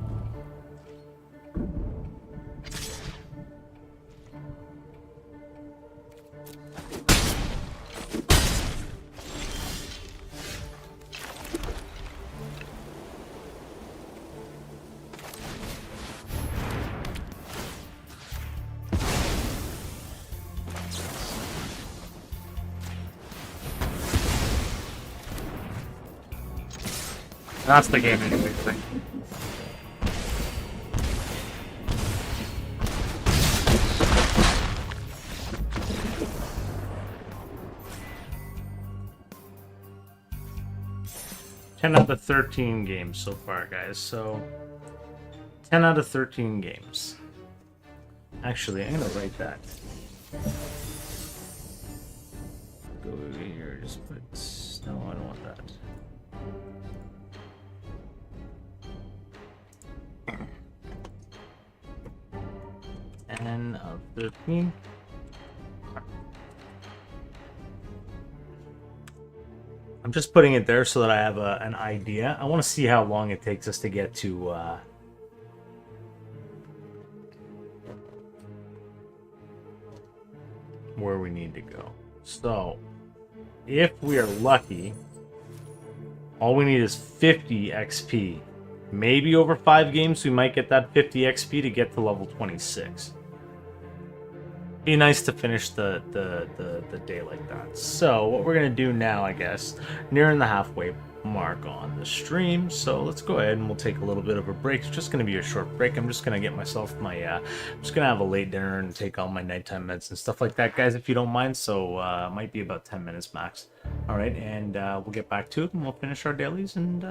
That's the game anyway. I think. Ten out of 13 games so far, guys. So 10 out of 13 games. Actually, I'm gonna write that. Go over here, just put. No, I don't want that. 10 of 13. I'm just putting it there so that I have an idea. I want to see how long it takes us to get to where we need to go. So, if we are lucky, all we need is 50 XP. Maybe over 5 games we might get that 50 XP to get to level 26. Be nice to finish the day like that. So what we're gonna do now, I guess, nearing the halfway mark on the stream. So let's go ahead and we'll take a little bit of a break. It's just gonna be a short break. I'm just gonna get myself my I'm just gonna have a late dinner and take all my nighttime meds and stuff like that, guys, if you don't mind. So it might be about 10 minutes max. All right, and we'll get back to it and we'll finish our dailies, and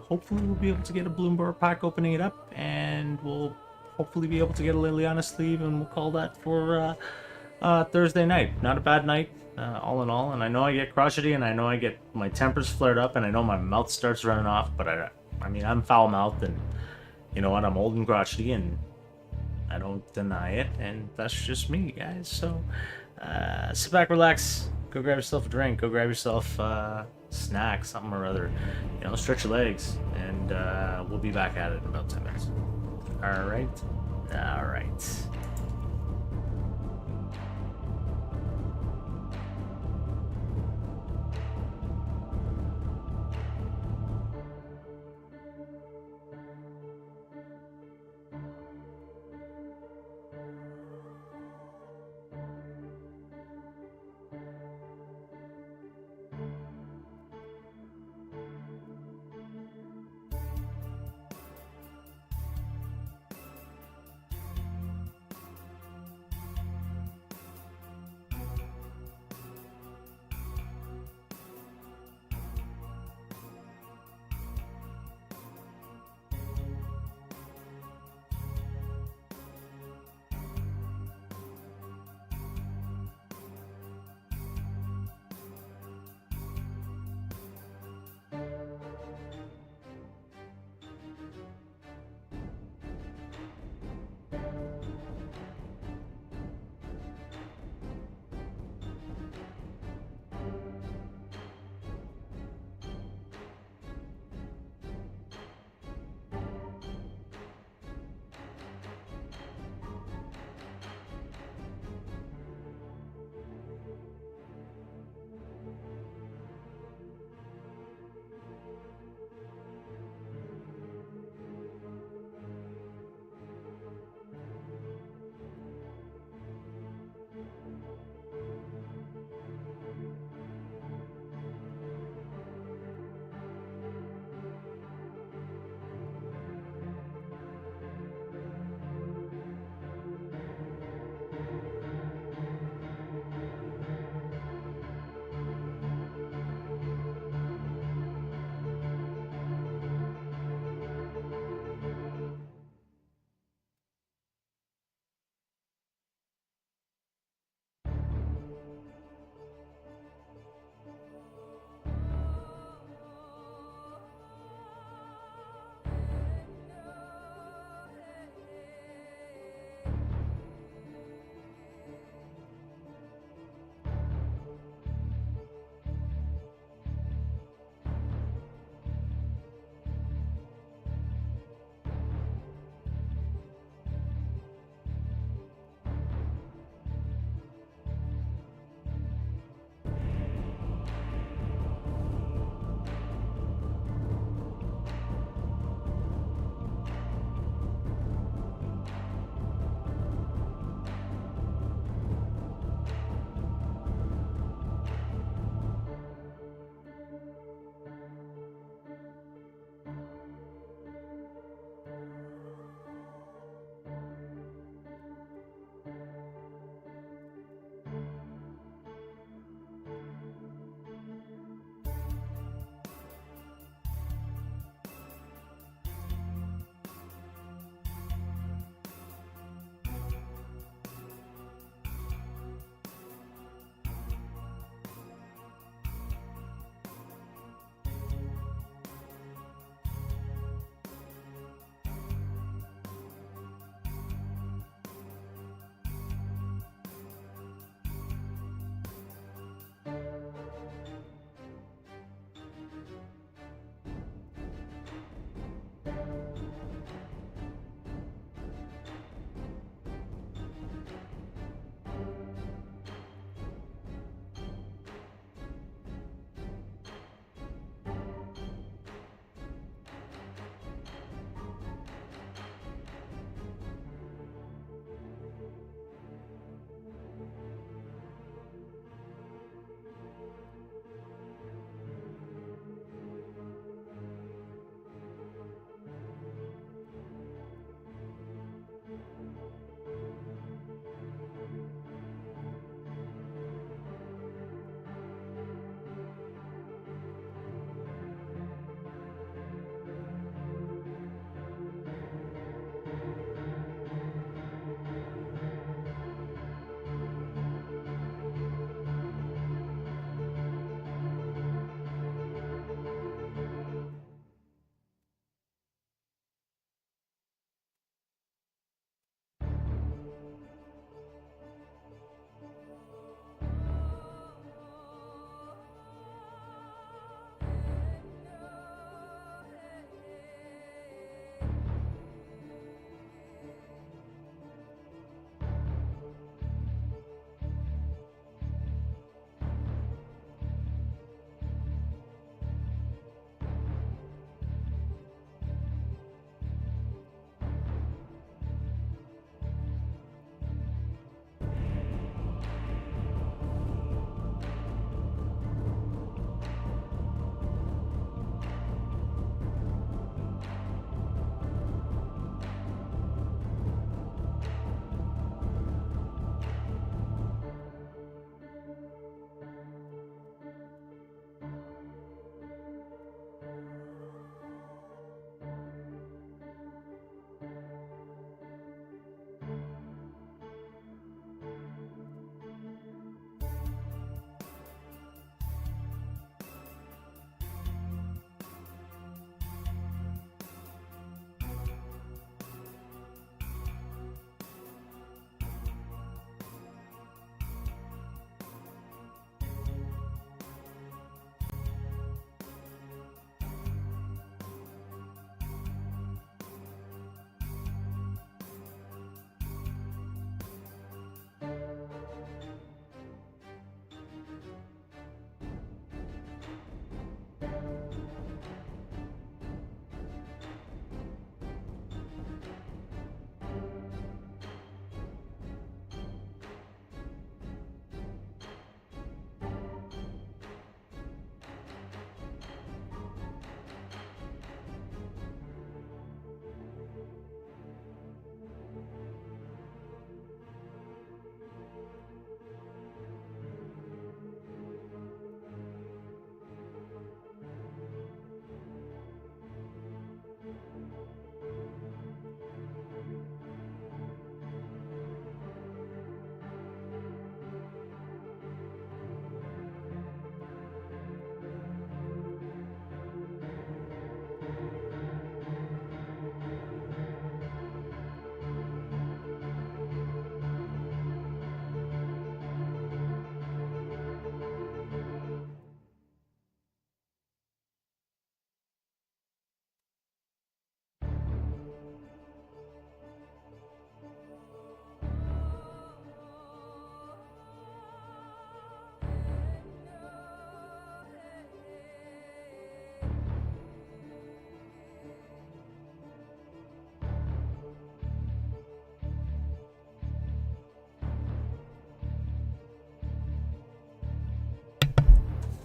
hopefully we'll be able to get a Bloomberg pack opening it up, and we'll hopefully be able to get a Liliana sleeve, and we'll call that for Thursday night. Not a bad night, all in all. And I know I get crotchety, and I know I get my tempers flared up, and I know my mouth starts running off, but I mean, I'm foul-mouthed, and you know what, I'm old and crotchety, and I don't deny it, and that's just me, guys. So sit back, relax, go grab yourself a drink, go grab yourself snack, something or other, you know, stretch your legs, and we'll be back at it in about 10 minutes. All right.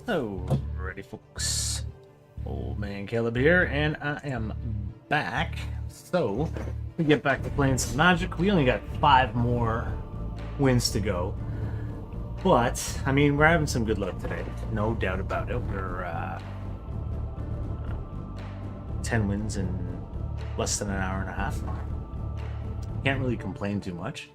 Alrighty, folks. Old man Caleb here, and I am back. So, we get back to playing some Magic. We only got 5 more wins to go. But, I mean, we're having some good luck today. No doubt about it. We're 10 wins in less than an hour and a half. Can't really complain too much.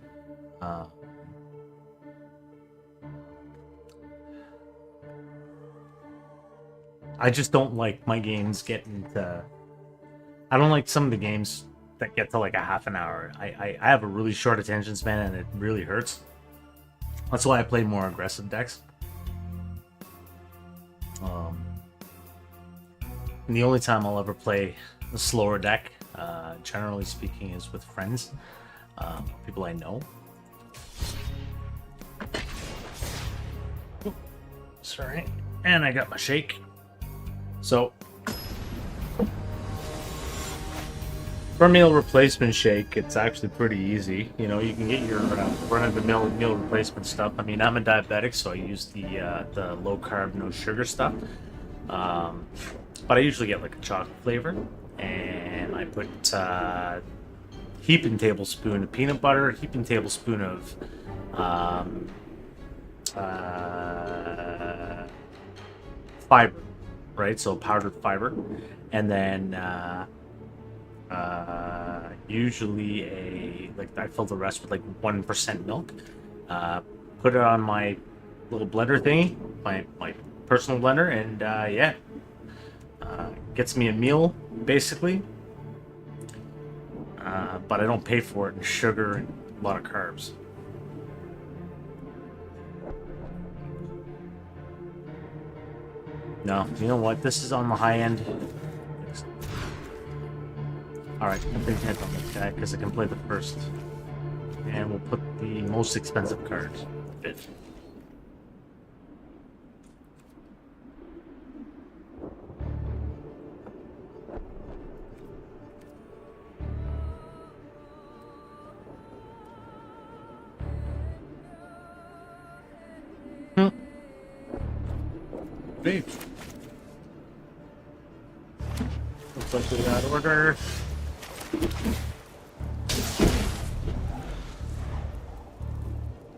I just don't like my games getting to... I don't like some of the games that get to like a half an hour. I have a really short attention span and it really hurts. That's why I play more aggressive decks. And the only time I'll ever play a slower deck generally speaking, is with friends, people I know. Oop, sorry, and I got my shake. So, for meal replacement shake, it's actually pretty easy. You know, you can get your run-of-the-mill meal replacement stuff. I mean, I'm a diabetic, so I use the low-carb, no-sugar stuff. But I usually get like a chocolate flavor, and I put heaping tablespoon of peanut butter, heaping tablespoon of fiber, right? So powdered fiber, and then usually I fill the rest with like 1% milk. Put it on my little blender thingy, my personal blender, and yeah, gets me a meal basically. But I don't pay for it in sugar and a lot of carbs. No, you know what? This is on the high end. Alright, I'm big head on this guy because I can play the first. And we'll put the most expensive cards. Good. Great. Looks like we got order.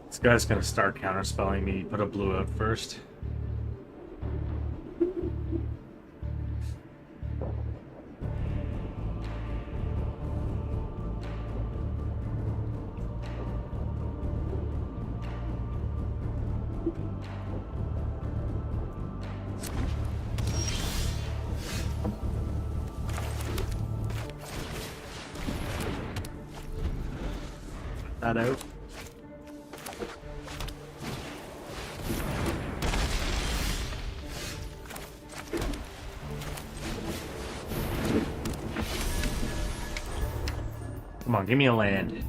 This guy's gonna start counterspelling me. Put a blue out first. That out. Come on, give me a land.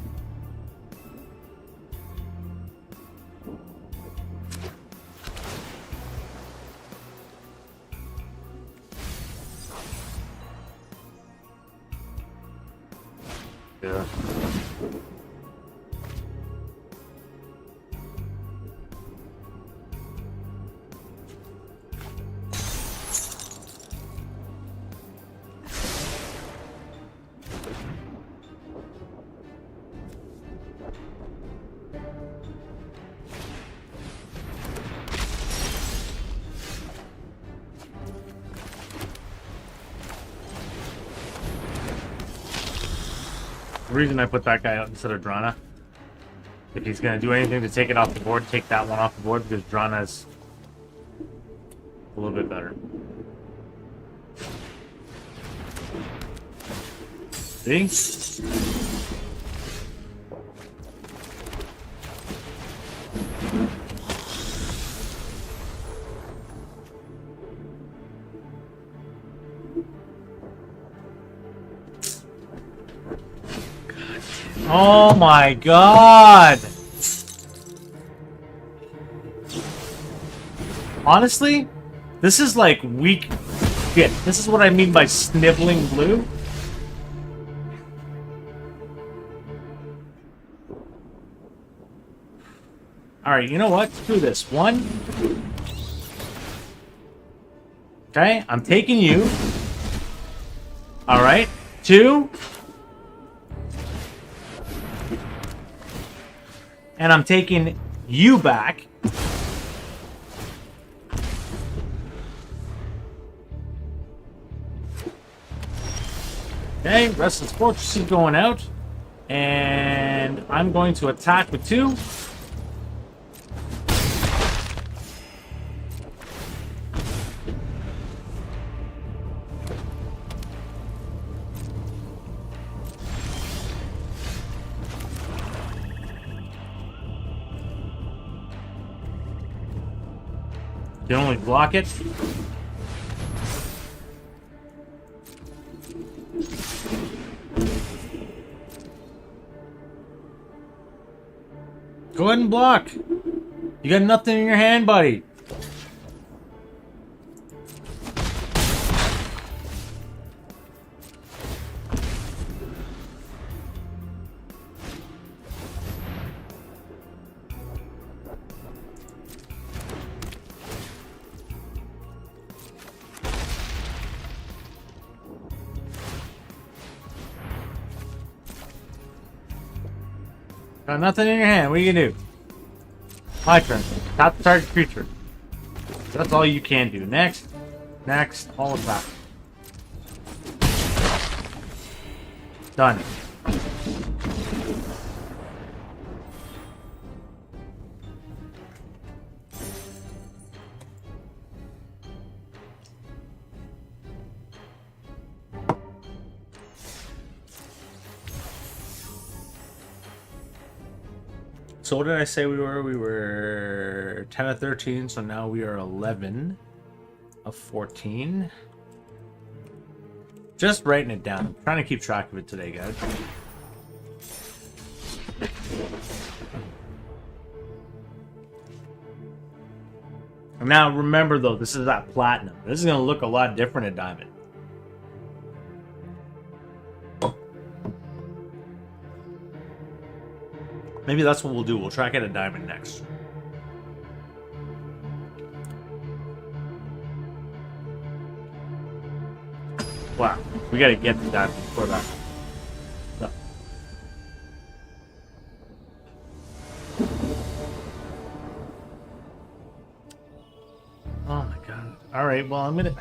Yeah. The reason I put that guy out instead of Drana, if he's going to do anything to take it off the board, take that one off the board, because Drana's a little bit better. See? Oh my god! Honestly, this is like weak shit. This is what I mean by sniveling blue. Alright, you know what? Let's do this. 1. Okay, I'm taking you. Alright. 2. And I'm taking you back. Okay, Restless Fortress is going out. And I'm going to attack with 2. You can only block it. Go ahead and block. You got nothing in your hand, buddy. Got nothing in your hand. What are you gonna do? My turn. Tap the target creature. That's all you can do. Next. Next. All of that. Done. So what did I say we were? We were 10 of 13, so now we are 11 of 14. Just writing it down. I'm trying to keep track of it today, guys. Now remember though, this is at platinum. This is gonna look a lot different at diamond. Maybe that's what we'll do. We'll track it at diamond next. Wow, we gotta get to diamond before that. No. Oh my god. Alright, well I'm gonna...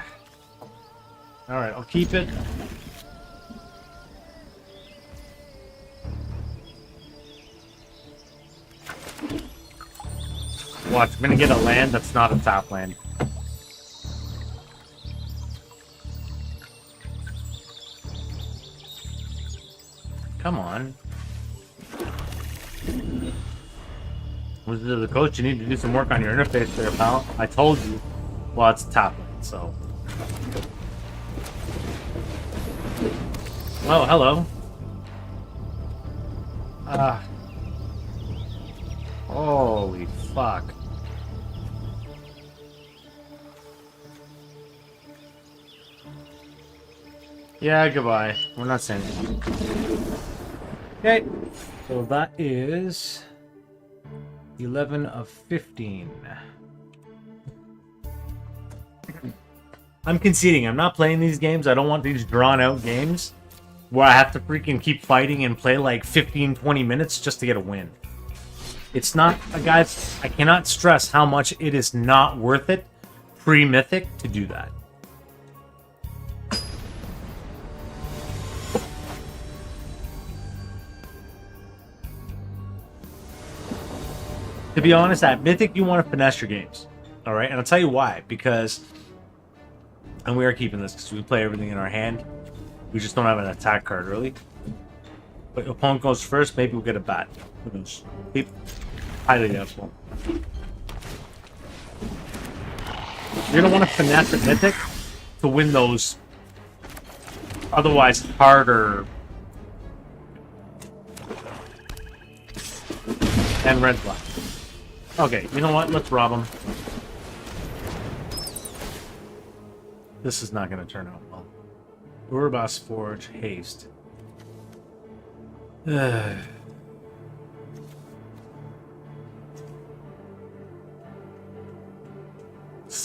Alright, I'll keep it. Watch, I'm gonna get a land that's not a top land. Come on. Was the coach? You need to do some work on your interface there, pal. I told you. Well, it's a top land, so. Oh, hello. Holy fuck. Yeah, goodbye. We're not saying anything. Okay. So that is 11 of 15. I'm conceding. I'm not playing these games. I don't want these drawn out games where I have to freaking keep fighting and play like 15, 20 minutes just to get a win. It's not, guys, I cannot stress how much it is not worth it pre-mythic to do that. To be honest, at mythic you want to finesse your games. Alright, and I'll tell you why. Because, and we are keeping this because we play everything in our hand. We just don't have an attack card early. But your opponent goes first, maybe we'll get a bat. Who knows? Highly doubtful. You're gonna want to finesse at mythic to win those otherwise harder and red black. Okay, you know what? Let's rob him. This is not gonna turn out well. Urubas Forge, haste. This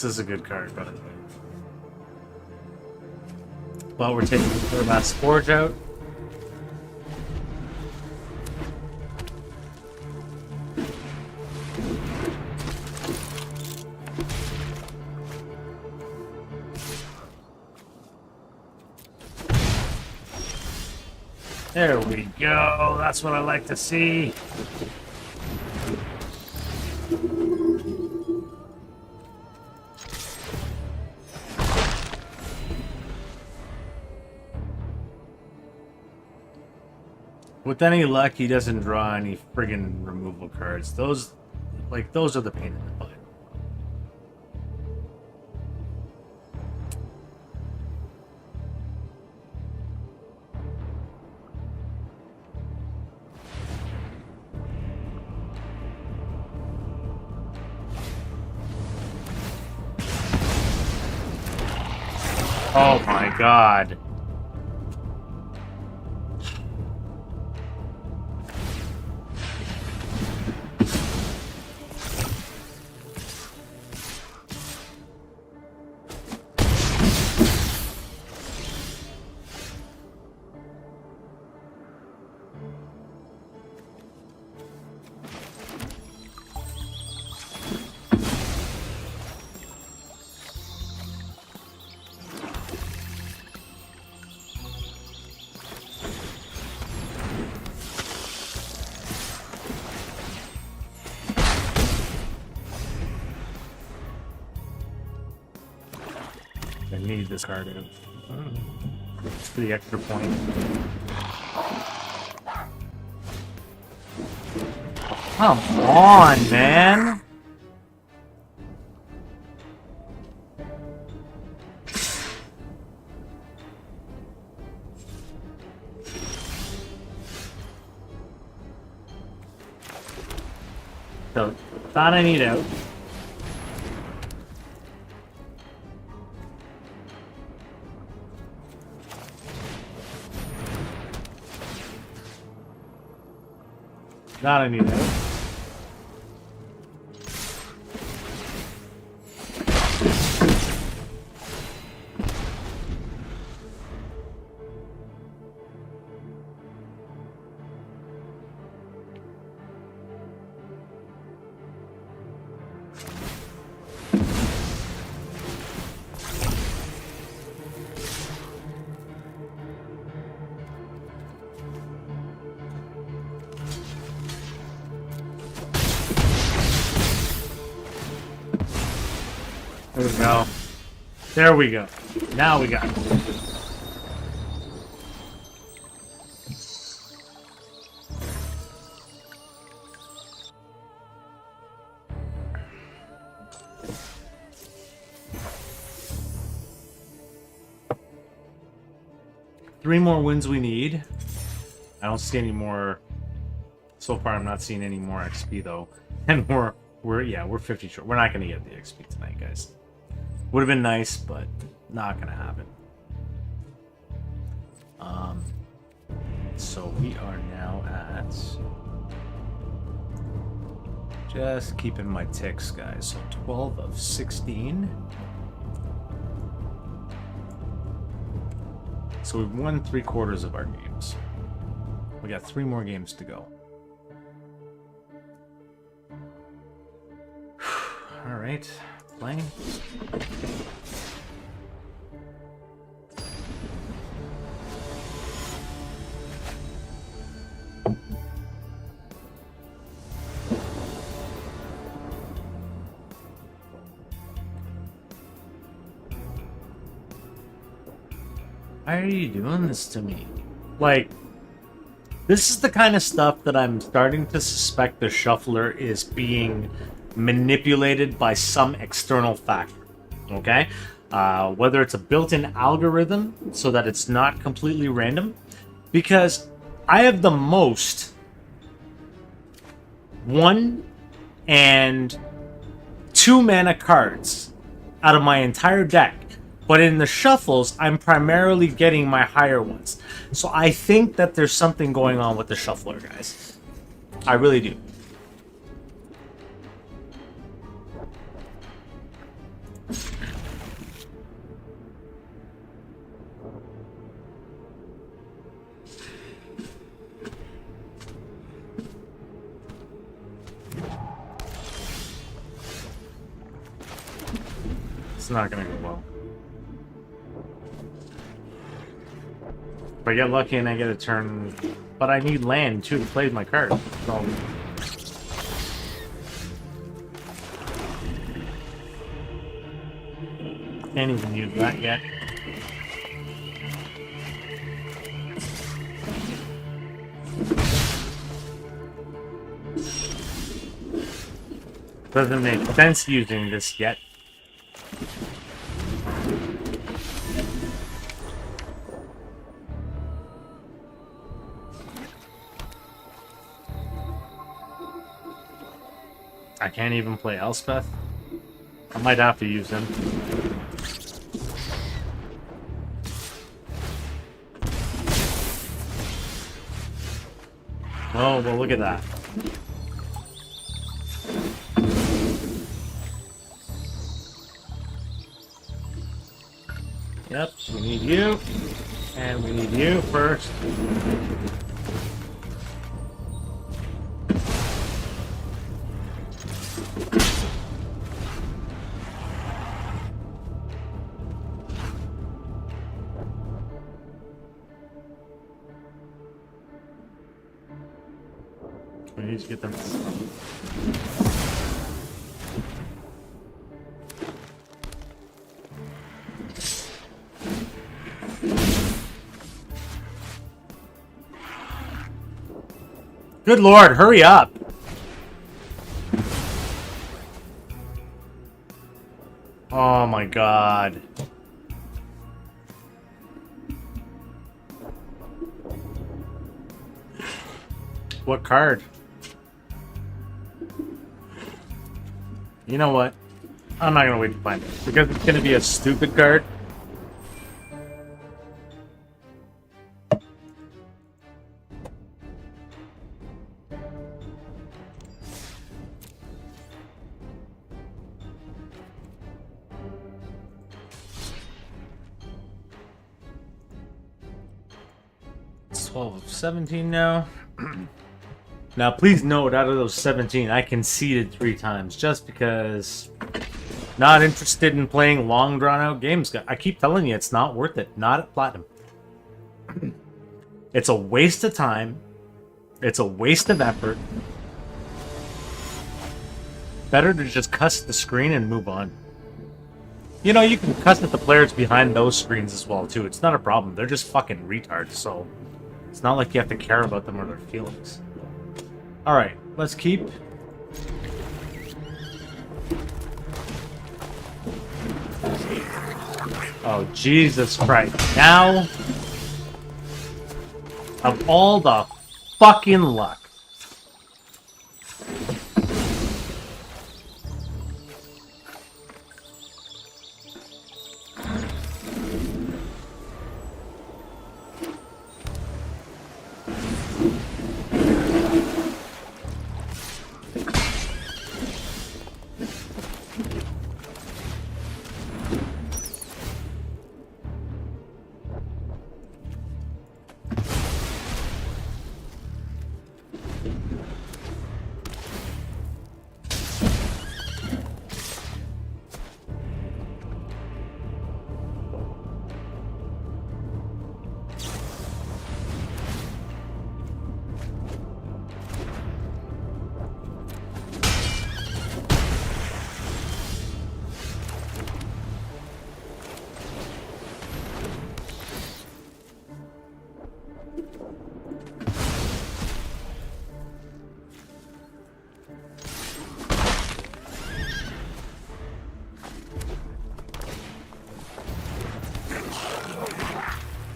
is a good card, by the way. Well, we're taking Urubas Forge out. There we go. That's what I like to see. With any luck, he doesn't draw any friggin' removal cards. Those are the pain in the butt. Oh my god. I need this card for the extra point. Come on, man! So, thought I need out. Thought I need out. There we go. There we go. Now we got it. Three more wins we need. I don't see any more. So far, I'm not seeing any more XP though, and we're 50 short. We're not gonna get the XP tonight, guys. Would have been nice, but not gonna happen. So we are now at, just keeping my ticks, guys. So 12 of 16. So we've won 3/4 of our games. We got 3 more games to go. All right, playing. Why are you doing this to me? Like, this is the kind of stuff that I'm starting to suspect the shuffler is being manipulated by some external factor. Okay? Whether it's a built-in algorithm so that it's not completely random. Because I have the most 1 and 2 mana cards out of my entire deck. But in the shuffles, I'm primarily getting my higher ones. So I think that there's something going on with the shuffler, guys. I really do. It's not gonna go well. If I get lucky and I get a turn, but I need land too to play my card. So can't even use that yet. Doesn't make sense using this yet. I can't even play Elspeth. I might have to use him. Oh, well, look at that. Yep, we need you. And we need you first. We need to get them. Good Lord, hurry up! Oh my God. What card? You know what? I'm not gonna wait to find it because it's gonna be a stupid card. It's 12 of 17 now. Now, please note, out of those 17, I conceded 3 times just because not interested in playing long, drawn-out games. I keep telling you, it's not worth it. Not at Platinum. It's a waste of time. It's a waste of effort. Better to just cuss at the screen and move on. You know, you can cuss at the players behind those screens as well, too. It's not a problem. They're just fucking retards, so it's not like you have to care about them or their feelings. Alright, let's keep. Oh, Jesus Christ. Now, of all the fucking luck.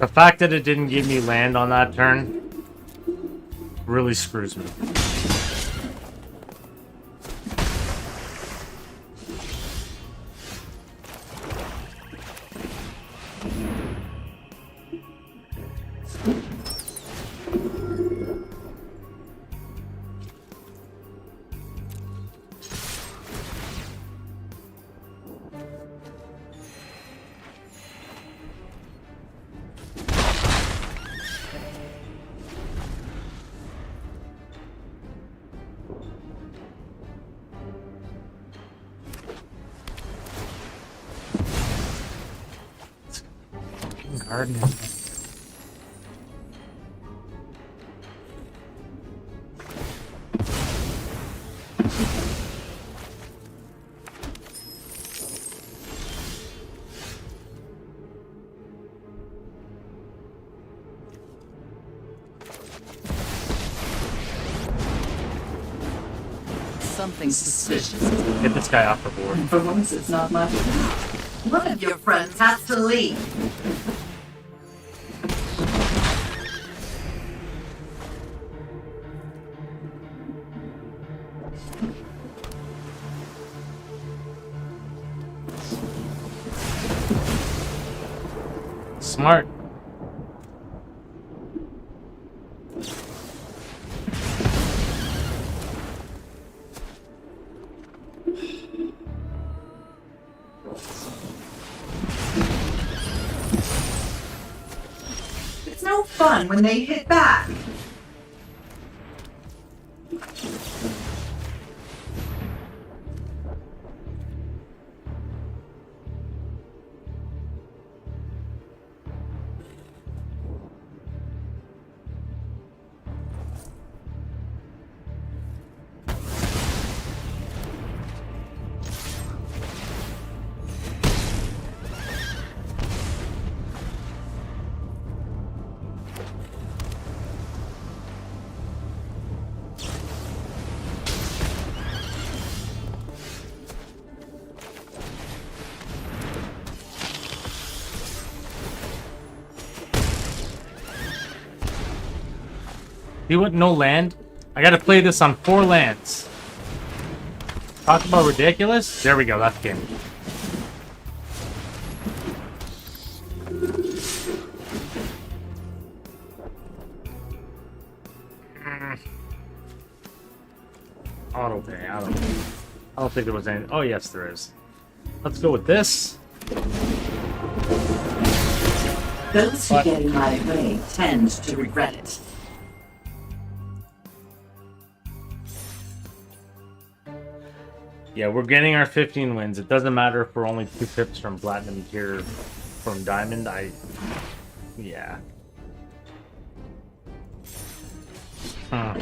The fact that it didn't give me land on that turn really screws me. Gardening. Something suspicious. Get this guy off the board. For once, it's not much. One of your friends has to leave. Smart. fun when they hit back. See what? No land? I gotta play this on 4 lands. Talk about ridiculous? There we go, that's game. Auto pay, I don't think there was any. Oh, yes, there is. Let's go with this. Those who get in my way tend to regret it. Yeah, we're getting our 15 wins. It doesn't matter if we're only 2 pips from Platinum tier from Diamond. Yeah. Huh.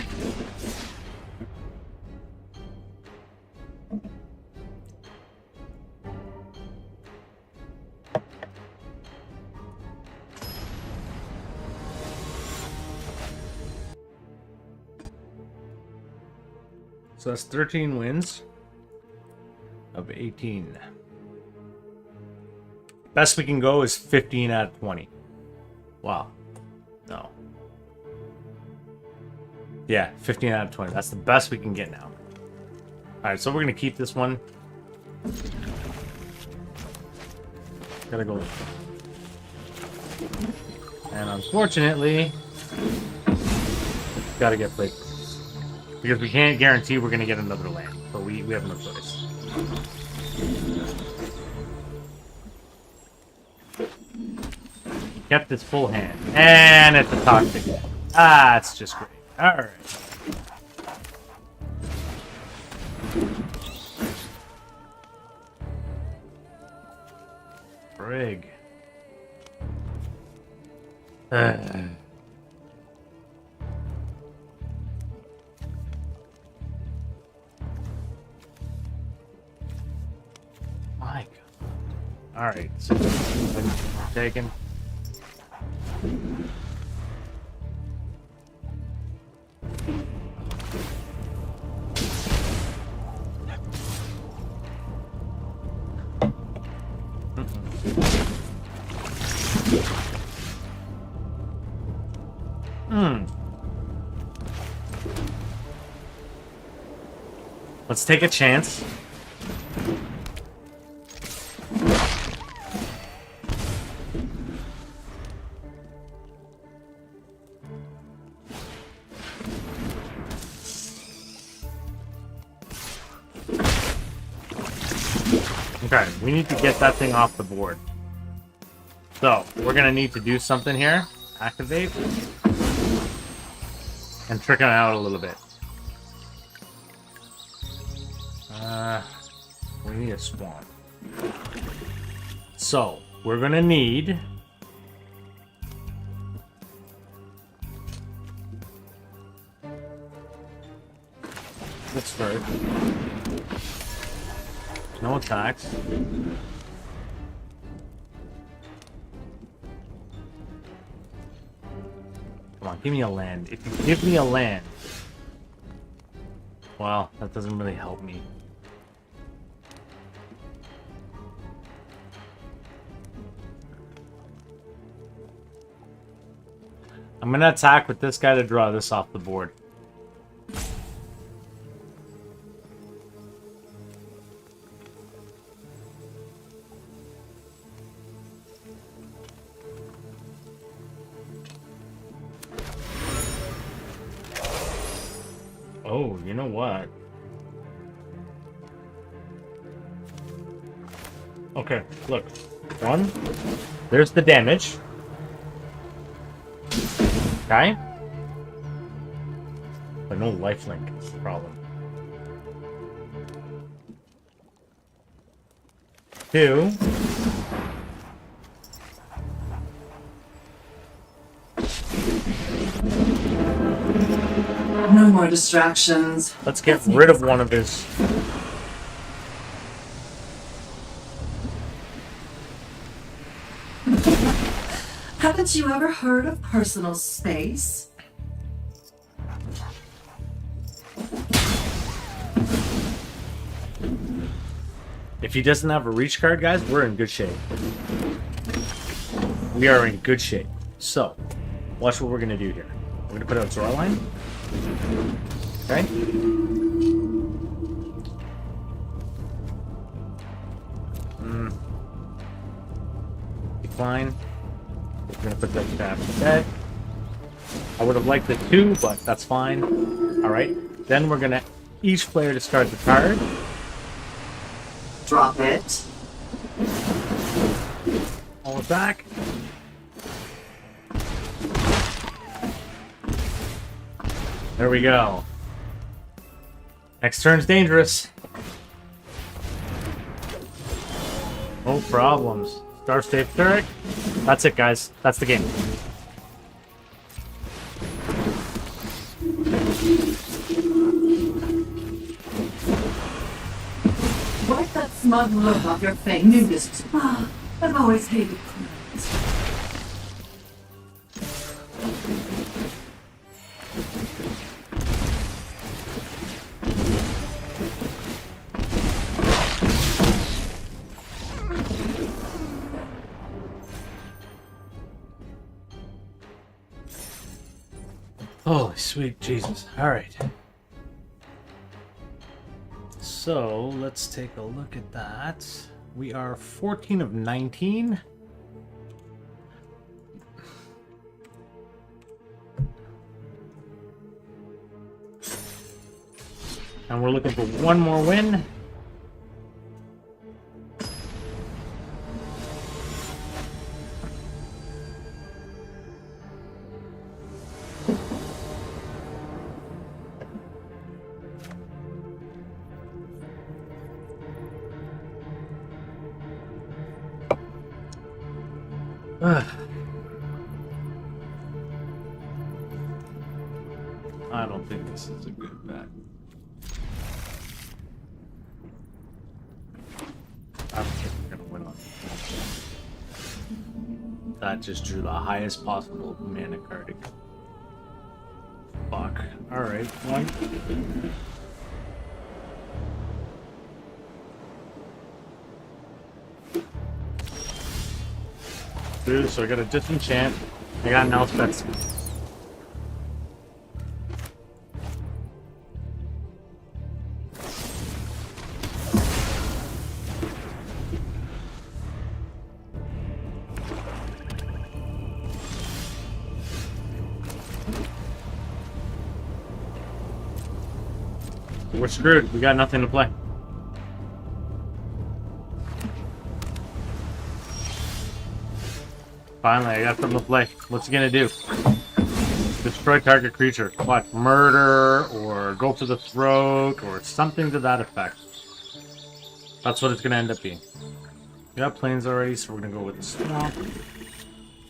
So that's 13 wins of 18. Best we can go is 15 out of 20. Wow. No. Yeah, 15 out of 20. That's the best we can get now. Alright, so we're going to keep this one. Gotta go. And unfortunately, gotta get played. Because we can't guarantee we're going to get another land. So we have no choice. Kept its full hand. And it's a toxic. Ah, it's just great. Alright. Frig. My God. Alright, so taken. Let's take a chance. Okay, we need to get that thing off the board. So, we're gonna need to do something here. Activate. And trick it out a little bit. We need a swamp. So, we're gonna need... this first. No attacks. Come on, give me a land. If you give me a land... well, that doesn't really help me. I'm gonna attack with this guy to draw this off the board. Oh, you know what? Okay, look. One. There's the damage. Okay? But no lifelink is the problem. 2. No more distractions. Let's get rid of one of his... Haven't you ever heard of personal space? If he doesn't have a reach card, guys, we're in good shape. We are in good shape. So, watch what we're going to do here. We're going to put out draw line. Okay? Decline. We're going to put that down to bed. I would have liked the 2, but that's fine. Alright. Then we're going to each player discard the card. Drop it. All it back. There we go. Next turn's dangerous. No problems. Star Safe Turret. That's it, guys. That's the game. Wipe that smug look off your face. Nudist. Ah, I've always hated clowns. Holy sweet Jesus. Alright. So, let's take a look at that. We are 14 of 19. And we're looking for one more win. I don't think this is a good bet. I don't think we're gonna win on this. That just drew the highest possible mana card. Fuck. Alright, one. Two, so I got a disenchant. I got an Elspeth. We're screwed. We got nothing to play. Finally, I got something to play. What's he gonna do? Destroy target creature. What? Murder, or go for the throat, or something to that effect. That's what it's gonna end up being. We got planes already, so we're gonna go with the swamp.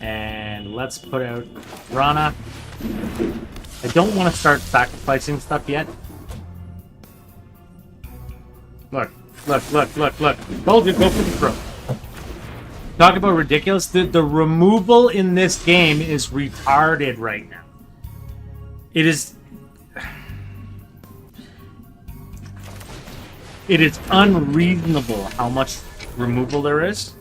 And let's put out Rana. I don't want to start sacrificing stuff yet. Look, look, look, look, look. Told you, go for the throat. Talk about ridiculous. The removal in this game is retarded right now. It is... It is unreasonable how much removal there is.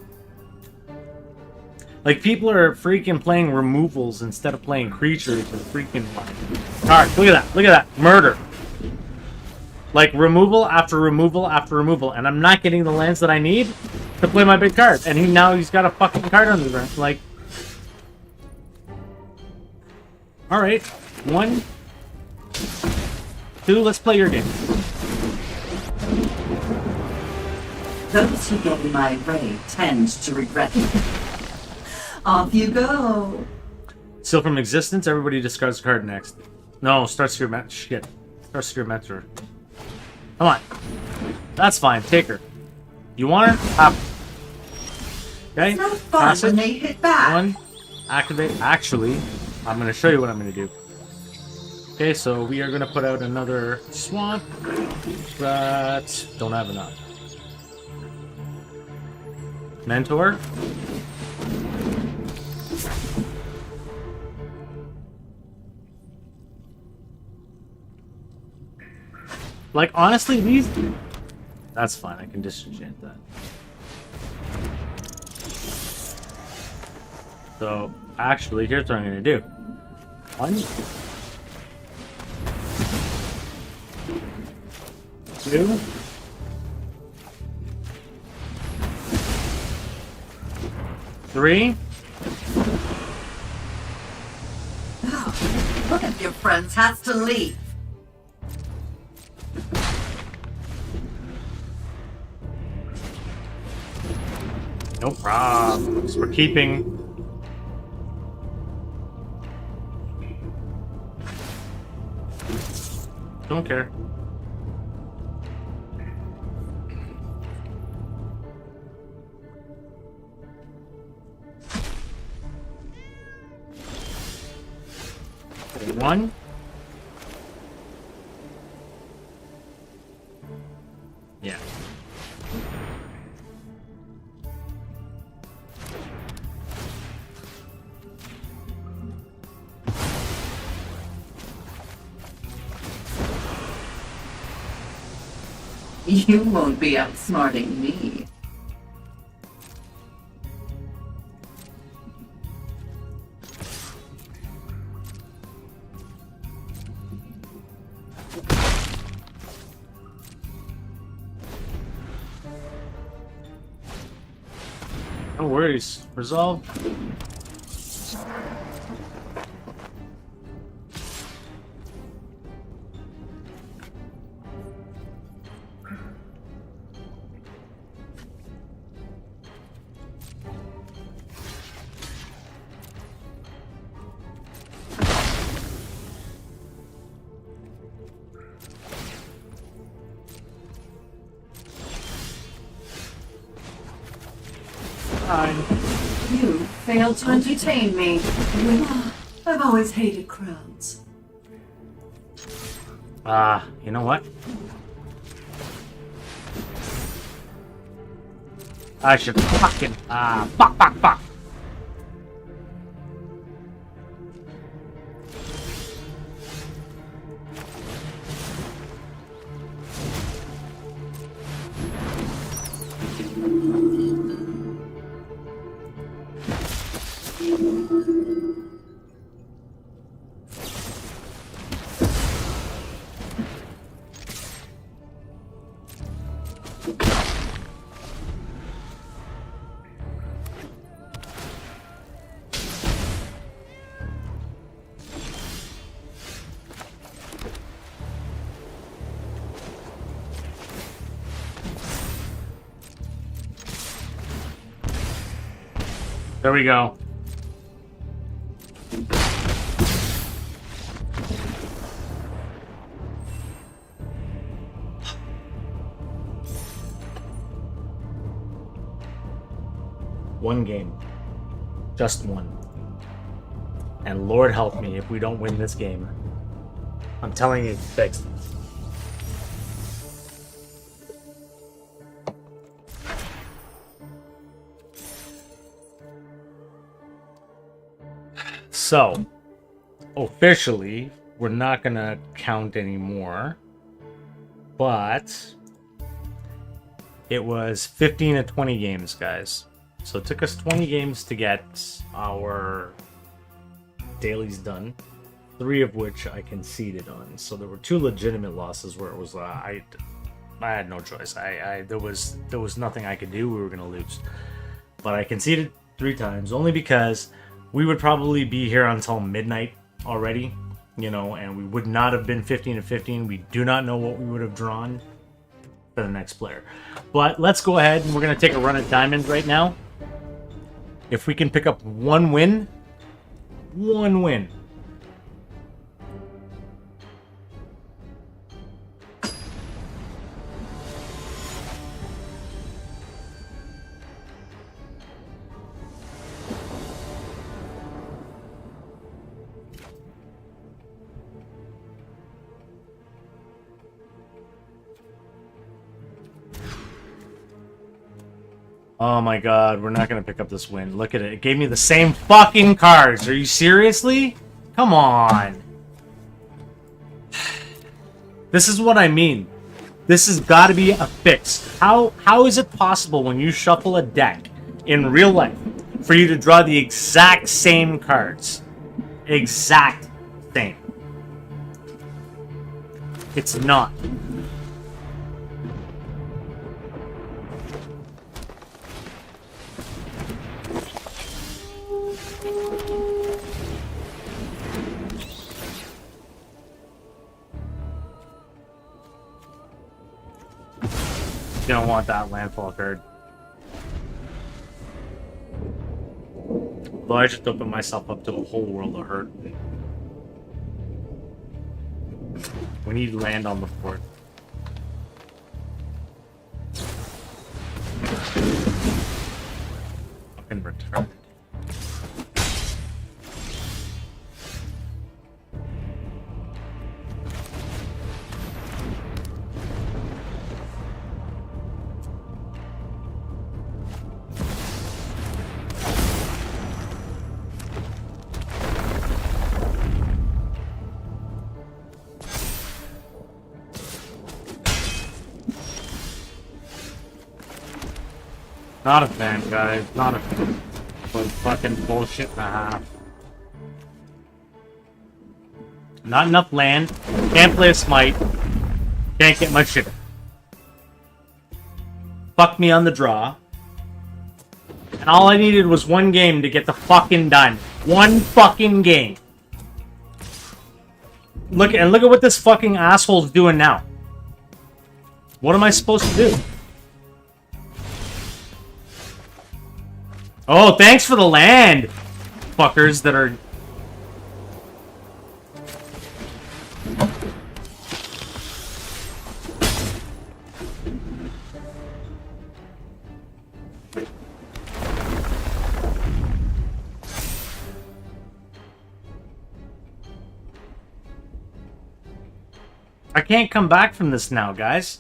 Like, people are freaking playing removals instead of playing creatures and freaking... Alright, look at that. Look at that. Murder. Like, removal after removal after removal. And I'm not getting the lands that I need to play my big card. And he's got a fucking card under there. Like... Alright. 1, 2, let's play your game. Those who get in my way tend to regret it. Off you go. Seal from existence. Everybody discards a card next. No, starts your match. Shit. Starts your mentor. Come on. That's fine. Take her. You want her? Okay. It's not fun when they hit back. 1. Activate. Actually, I'm going to show you what I'm going to do. Okay, so we are going to put out another swamp, but don't have enough. Mentor. Like, honestly, these... That's fine, I can disenchant that. So, actually, here's what I'm going to do. 1, 2, 3. Oh, look at your friends has to leave. No problems. We're keeping. Don't care. Okay, 1. Yeah. You won't be outsmarting me. No worries. Resolve. Fine. You failed to entertain me. I've always hated crowds. You know what? I should fucking fuck. There we go. One game. Just one. And Lord help me if we don't win this game. I'm telling you, it's fixed. So, officially, we're not gonna count anymore, but it was 15 to 20 games, guys. So it took us 20 games to get our dailies done, 3 of which I conceded on. So there were 2 legitimate losses where it was I had no choice. There was nothing I could do. We were gonna lose, but I conceded 3 times only because we would probably be here until midnight already, you know, and we would not have been 15 to 15. We do not know what we would have drawn for the next player. But let's go ahead and we're going to take a run at diamonds right now. If we can pick up 1 win, One win. Oh my god, we're not gonna pick up this win. Look at it. It gave me the same fucking cards. Are you seriously? Come on. This is what I mean. This has got to be a fix. How is it possible when you shuffle a deck in real life for you to draw the exact same cards? Exact same. It's not. You don't want that landfall card. Though I just opened myself up to a whole world of hurt. We need land on the board. Fucking retarded. Not a fan, guys. Not a fan. But fucking bullshit and a half. Not enough land. Can't play a smite. Can't get my shit. Fuck me on the draw. And all I needed was one game to get the fucking done. One fucking game. Look at what this fucking asshole's doing now. What am I supposed to do? Oh, thanks for the land, fuckers that are... I can't come back from this now, guys.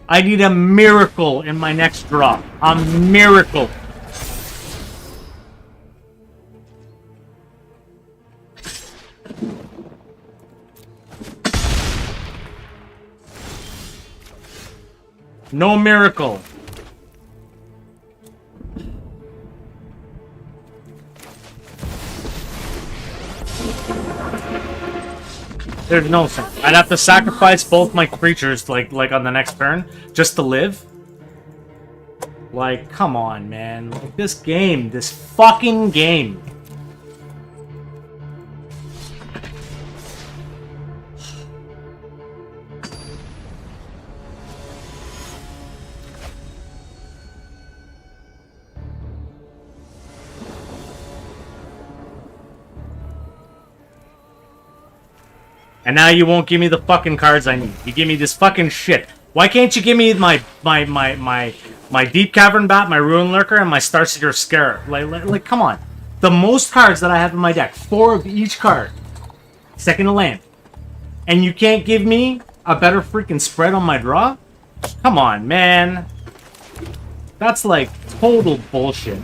I need a miracle in my next draw. A miracle. No miracle. There's no sense. I'd have to sacrifice both my creatures like on the next turn just to live. Like, come on, man. Like, this game, this fucking game. And now you won't give me the fucking cards I need. You give me this fucking shit. Why can't you give me my Deep Cavern Bat, my Ruin Lurker, and my Starseeker Scarab? Like, come on. The most cards that I have in my deck, 4 of each card. Second to land. And you can't give me a better freaking spread on my draw? Come on, man. That's like total bullshit.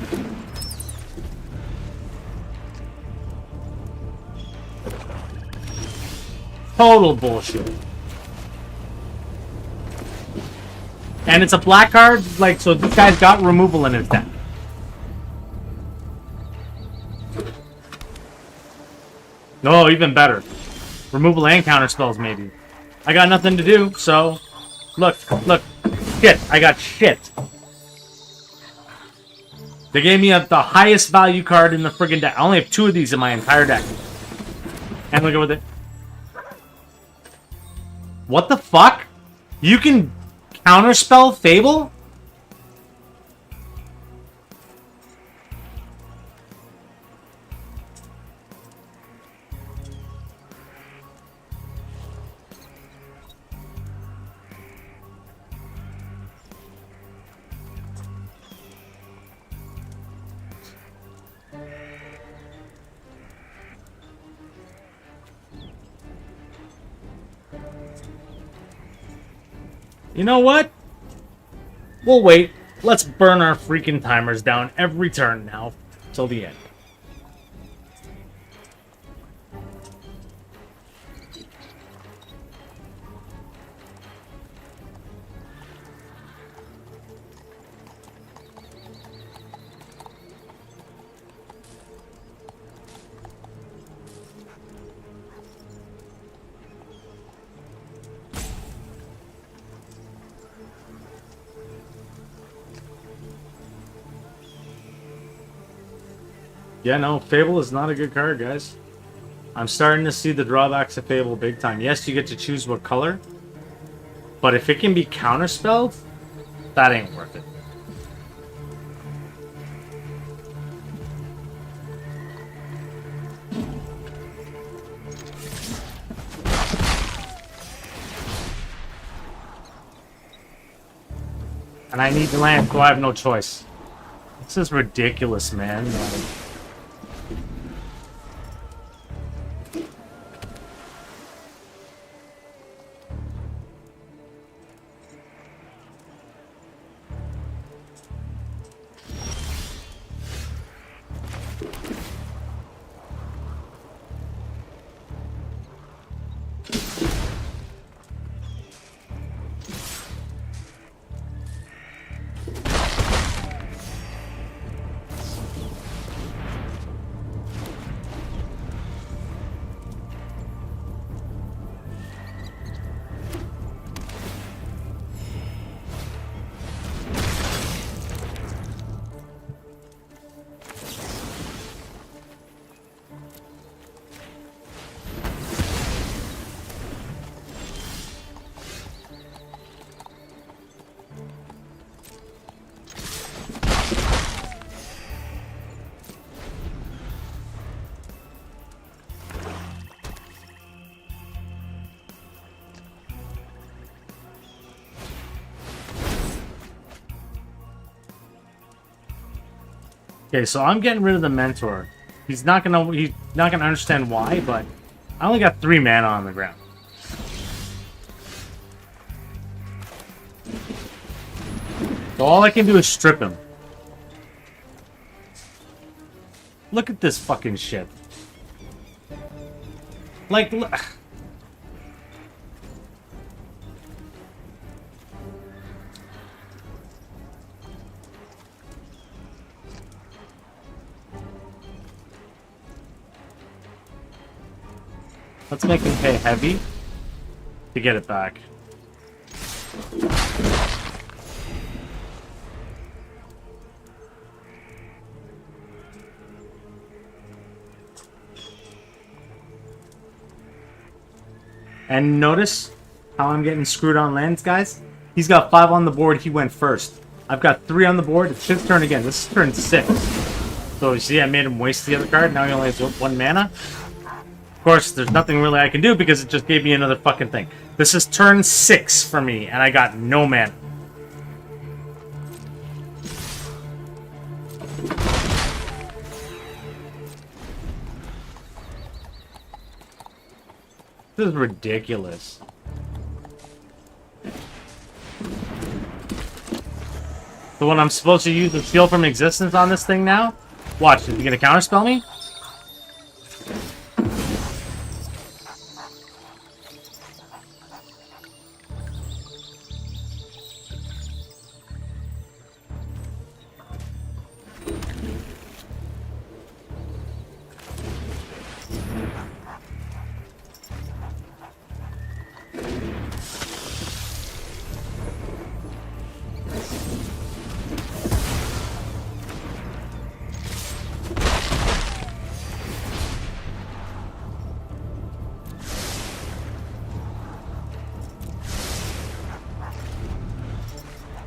Total bullshit. And it's a black card, like, so this guy's got removal in his deck. No, even better. Removal and counter spells, maybe. I got nothing to do, so... Look. Shit, I got shit. They gave me the highest value card in the friggin' deck. I only have 2 of these in my entire deck. And look at what they... What the fuck? You can counterspell Fable? You know what? We'll wait. Let's burn our freaking timers down every turn now till the end. Yeah, no, Fable is not a good card, guys. I'm starting to see the drawbacks of Fable big time. Yes, you get to choose what color, but if it can be counterspelled, that ain't worth it. And I need to land, so I have no choice. This is ridiculous, man. Like, okay, so I'm getting rid of the mentor. He's not gonna understand why, but I only got 3 mana on the ground. So all I can do is strip him. Look at this fucking shit. Like, let's make him pay heavy to get it back. And notice how I'm getting screwed on lands, guys? He's got 5 on the board, he went first. I've got 3 on the board, it's his turn again. This is turn 6. So you see I made him waste the other card, now he only has 1 mana. Of course, there's nothing really I can do because it just gave me another fucking thing. This is turn 6 for me, and I got no mana. This is ridiculous. So when I'm supposed to use the Seal from Existence on this thing now? Watch, is he gonna counterspell me?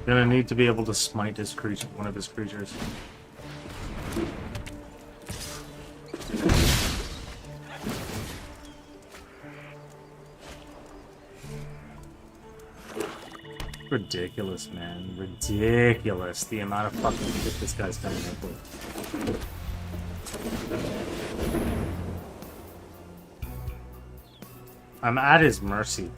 Gonna need to be able to smite his creature, one of his creatures. Ridiculous, man. Ridiculous. The amount of fucking shit this guy's coming up with. I'm at his mercy.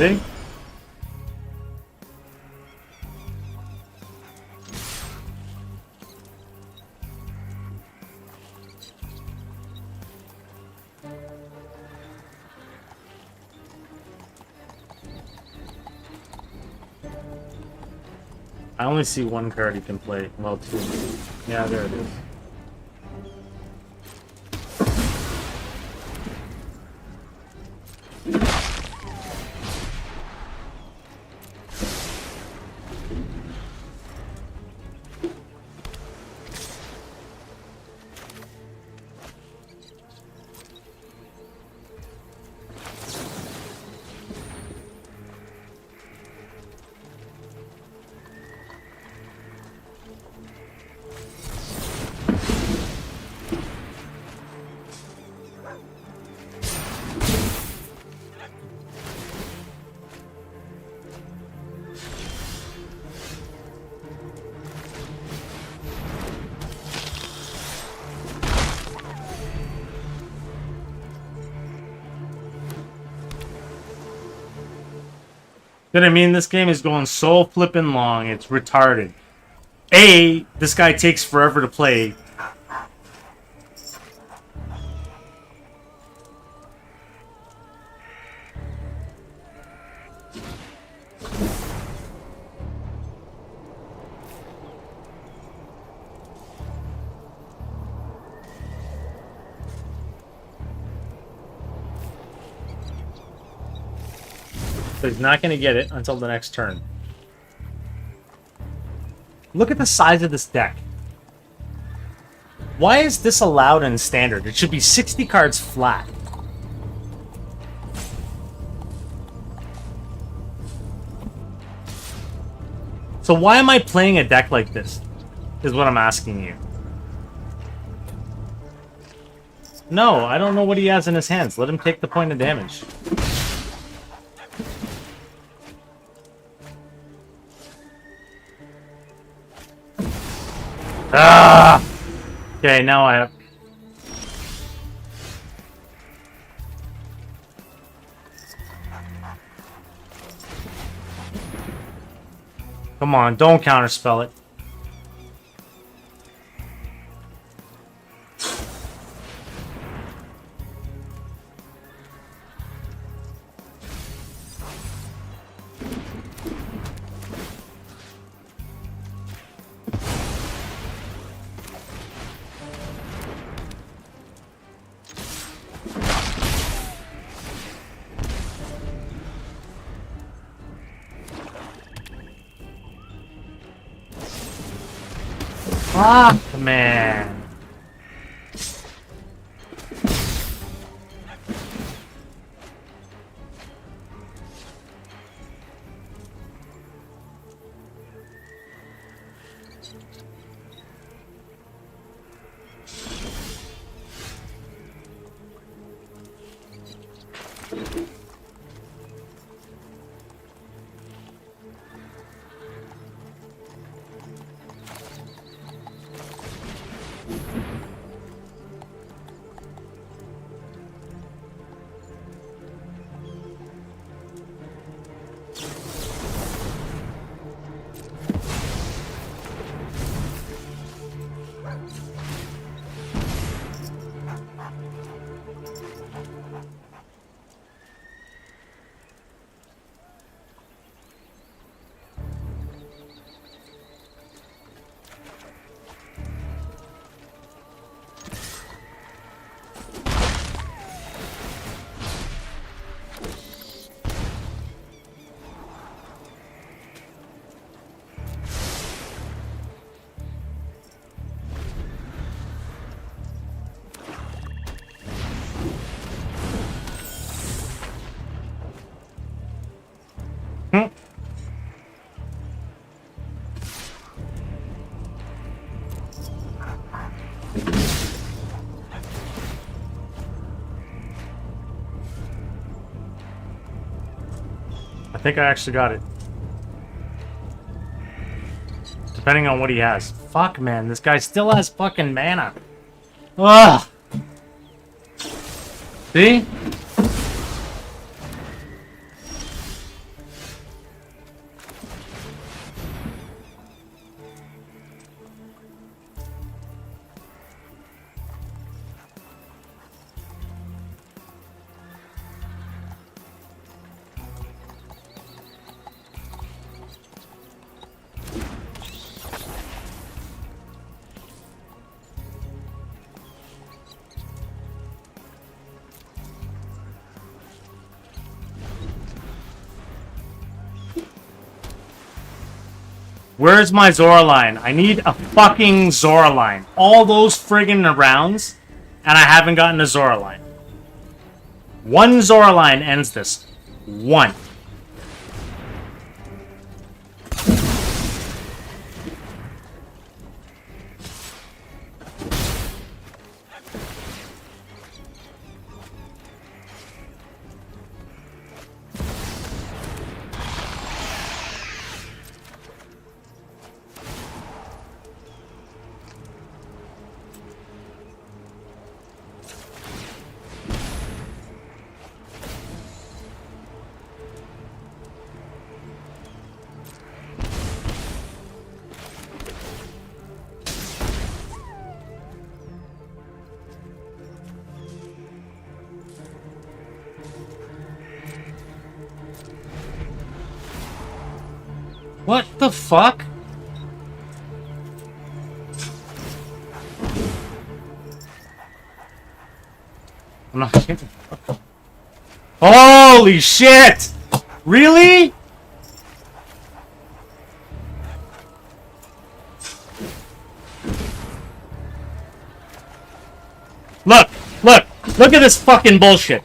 See? I only see one card he can play. Well, two. Yeah, there it is. You know what I mean? This game is going so flippin' long, it's retarded. A, this guy takes forever to play. So he's not going to get it until the next turn. Look at the size of this deck. Why is this allowed in standard? It should be 60 cards flat. So why am I playing a deck like this? Is what I'm asking you. No, I don't know what he has in his hands. Let him take the point of damage. Ah! Okay, now I have... Come on, don't counterspell it. Fuck, man. I think I actually got it. Depending on what he has. Fuck, man. This guy still has fucking mana. Ugh! See? Where's my Zora line? I need a fucking Zora line. All those friggin' rounds, and I haven't gotten a Zora line. One Zora line ends this. One. What the fuck? I'm not kidding. Holy shit! Really? Look! Look! Look at this fucking bullshit!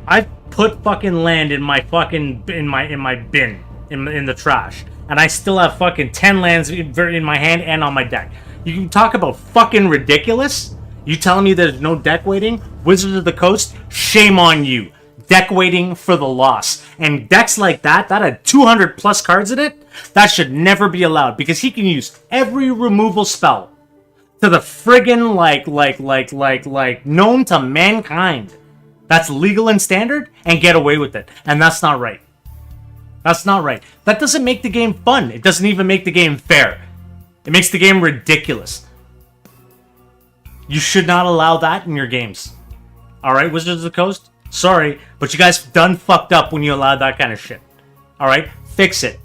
I put fucking land in my fucking in my bin in the trash, and I still have fucking 10 lands in my hand and on my deck. You can talk about fucking ridiculous. You telling me there's no deck waiting? Wizards of the Coast, shame on you. Deck waiting for the loss. And decks like that had 200 plus cards in it, that should never be allowed, because he can use every removal spell to the friggin' like known to mankind. That's legal and standard, and get away with it. And that's not right. That's not right. That doesn't make the game fun. It doesn't even make the game fair. It makes the game ridiculous. You should not allow that in your games. Alright, Wizards of the Coast? Sorry, but you guys done fucked up when you allowed that kind of shit. Alright? Fix it.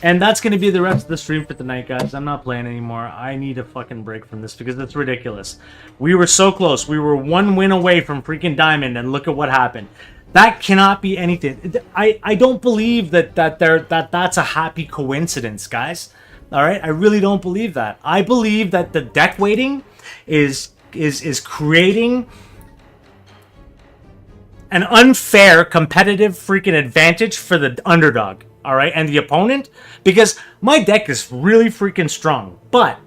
And that's going to be the rest of the stream for tonight, guys. I'm not playing anymore. I need a fucking break from this because it's ridiculous. We were so close. We were one win away from freaking Diamond, and look at what happened. That cannot be anything. I don't believe that's a happy coincidence, guys. All right? I really don't believe that. I believe that the deck weighting is creating an unfair competitive freaking advantage for the underdog. All right, and the opponent, because my deck is really freaking strong, but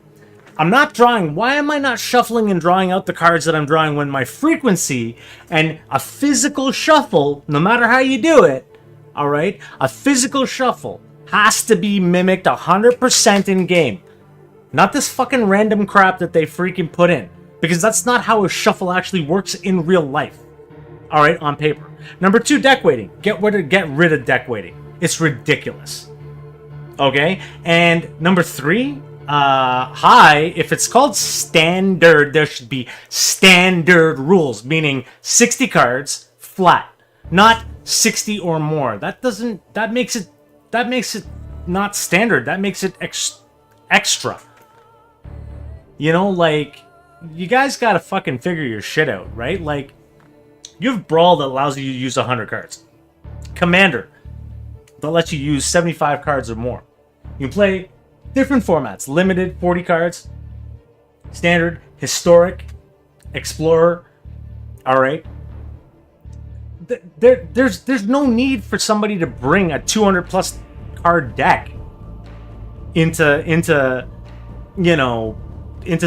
I'm not drawing. Why am I not shuffling and drawing out the cards that I'm drawing when my frequency and a physical shuffle, no matter how you do it, all right, a physical shuffle has to be mimicked 100% in game, not this fucking random crap that they freaking put in, because that's not how a shuffle actually works in real life. All right, on paper. Number 2, deck weighting. Get rid of deck weighting. It's ridiculous. Okay? And number 3, if it's called standard, there should be standard rules, meaning 60 cards flat, not 60 or more. That makes it not standard. That makes it extra. You know, like, you guys gotta fucking figure your shit out, right? Like, you have Brawl that allows you to use 100 cards. Commander that lets you use 75 cards or more. You can play different formats. Limited, 40 cards. Standard, Historic, Explorer. Alright? There's no need for somebody to bring a 200 plus card deck into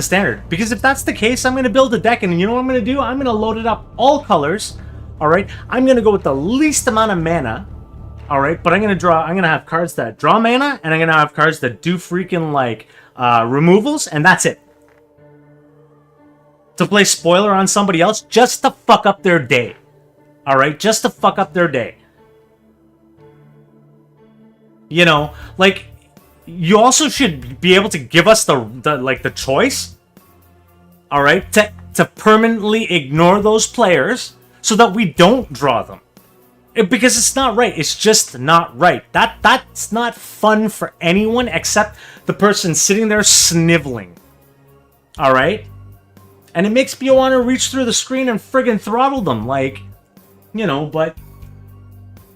Standard. Because if that's the case, I'm going to build a deck, and you know what I'm going to do? I'm going to load it up all colors. Alright? I'm going to go with the least amount of mana. Alright, but I'm going to have cards that draw mana, and I'm going to have cards that do freaking, like, removals, and that's it. To play spoiler on somebody else, just to fuck up their day. Alright, just to fuck up their day. You know, like, you also should be able to give us the choice, all right, to permanently ignore those players so that we don't draw them. Because it's not right. It's just not right. That's not fun for anyone except the person sitting there sniveling. All right? And it makes me want to reach through the screen and friggin' throttle them, like, you know, but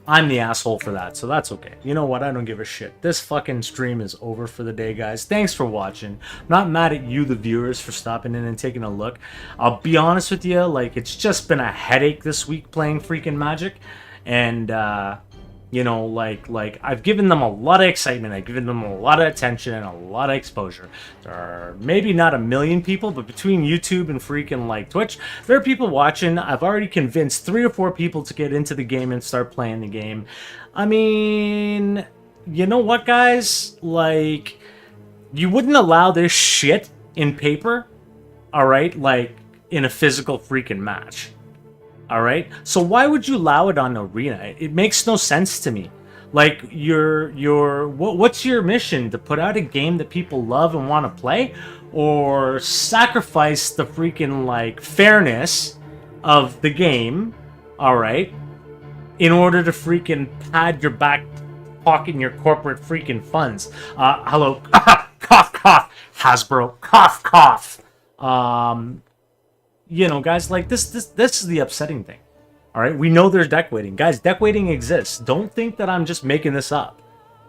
I'm the asshole for that, so that's okay. You know what? I don't give a shit. This fucking stream is over for the day, guys. Thanks for watching. I'm not mad at you, the viewers, for stopping in and taking a look. I'll be honest with you, like, it's just been a headache this week playing freaking Magic. And, you know, like, I've given them a lot of excitement. I've given them a lot of attention and a lot of exposure. There are maybe not a million people, but between YouTube and freaking, like, Twitch, there are people watching. I've already convinced 3 or 4 people to get into the game and start playing the game. I mean, you know what, guys? Like, you wouldn't allow this shit in paper, all right? Like, in a physical freaking match. All right, so why would you allow it on Arena? It makes no sense to me. Like, what's your mission? To put out a game that people love and want to play, or sacrifice the freaking, like, fairness of the game? All right, in order to freaking pad your back pocket and your corporate freaking funds. Hello, cough, cough, Hasbro, cough, cough. You know, guys, like, this is the upsetting thing. All right, we know there's deck weighting. Guys, deck weighting exists. Don't think that I'm just making this up.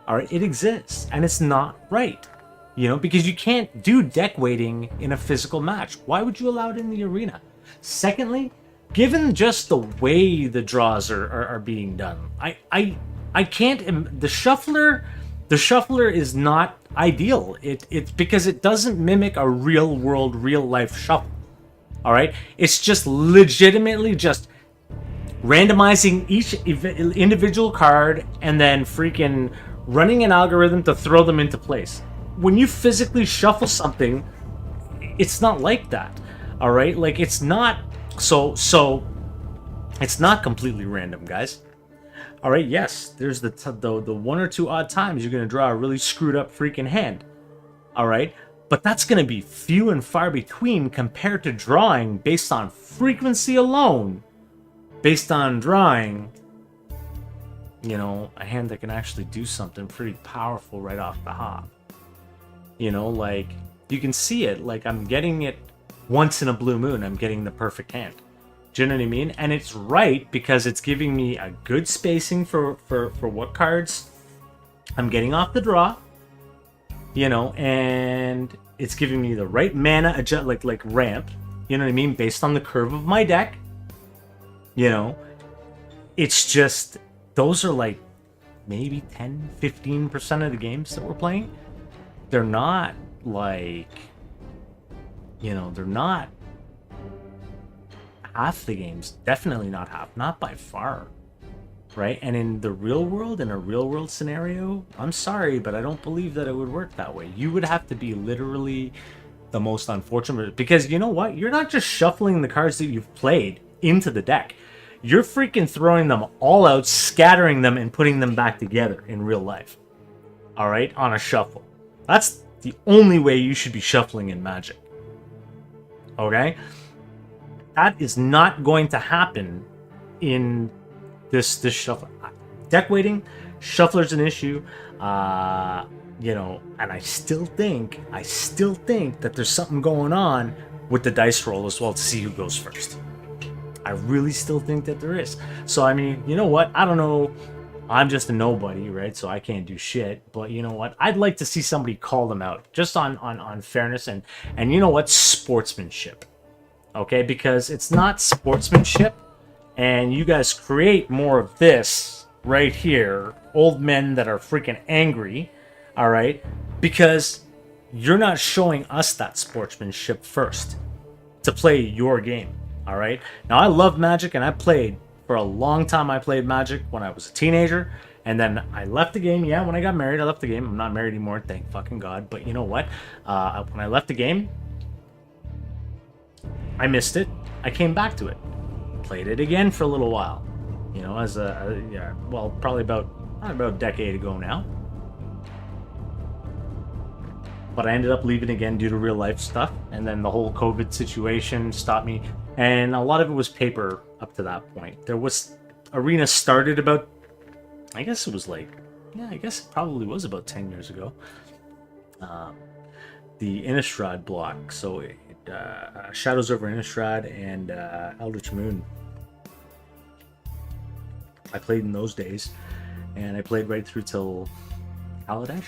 All right, it exists, and it's not right. You know, because you can't do deck weighting in a physical match. Why would you allow it in the arena? Secondly, given just the way the draws are being done, I can't. The shuffler is not ideal. It's because it doesn't mimic a real world, real life shuffle. All right, it's just legitimately just randomizing each individual card and then freaking running an algorithm to throw them into place. When you physically shuffle something, it's not like that. All right, like, it's not so it's not completely random, guys. All right, yes, there's the 1 or 2 odd times you're gonna draw a really screwed up freaking hand. All right. But that's going to be few and far between compared to drawing based on frequency alone. Based on drawing, you know, a hand that can actually do something pretty powerful right off the hop. You know, like, you can see it. Like, I'm getting it once in a blue moon. I'm getting the perfect hand. Do you know what I mean? And it's right because it's giving me a good spacing for what cards I'm getting off the draw. You know, and it's giving me the right mana adjust, like ramp, you know what I mean, based on the curve of my deck. You know, it's just, those are like maybe 10-15% of the games that we're playing. They're not like, you know, they're not half the games. Definitely not half, not by far. Right? And in the real world, in a real world scenario, I'm sorry, but I don't believe that it would work that way. You would have to be literally the most unfortunate, because you know what? You're not just shuffling the cards that you've played into the deck. You're freaking throwing them all out, scattering them, and putting them back together in real life. All right? On a shuffle. That's the only way you should be shuffling in Magic. Okay? That is not going to happen in this shuffle. Deck weighting, shuffler's an issue. You know, and I still think that there's something going on with the dice roll as well to see who goes first. I really still think that there is. So I mean, you know what? I don't know. I'm just a nobody, right? So I can't do shit. But you know what? I'd like to see somebody call them out just on fairness and you know what? Sportsmanship. Okay, because it's not sportsmanship. And you guys create more of this right here. Old men that are freaking angry. All right? Because you're not showing us that sportsmanship first to play your game. All right? Now, I love Magic, and I played for a long time. I played Magic when I was a teenager. And then I left the game. Yeah, when I got married, I left the game. I'm not married anymore, thank fucking God. But you know what? When I left the game, I missed it. I came back to it. Played it again for a little while, you know, probably about a decade ago now. but I ended up leaving again due to real life stuff, and then the whole COVID situation stopped me, and a lot of it was paper up to that point. There was Arena started about, I guess it was like, yeah, I guess it probably was about 10 years ago. The Innistrad block, so Shadows over Innistrad and Eldritch Moon. I played in those days, and I played right through till Kaladesh.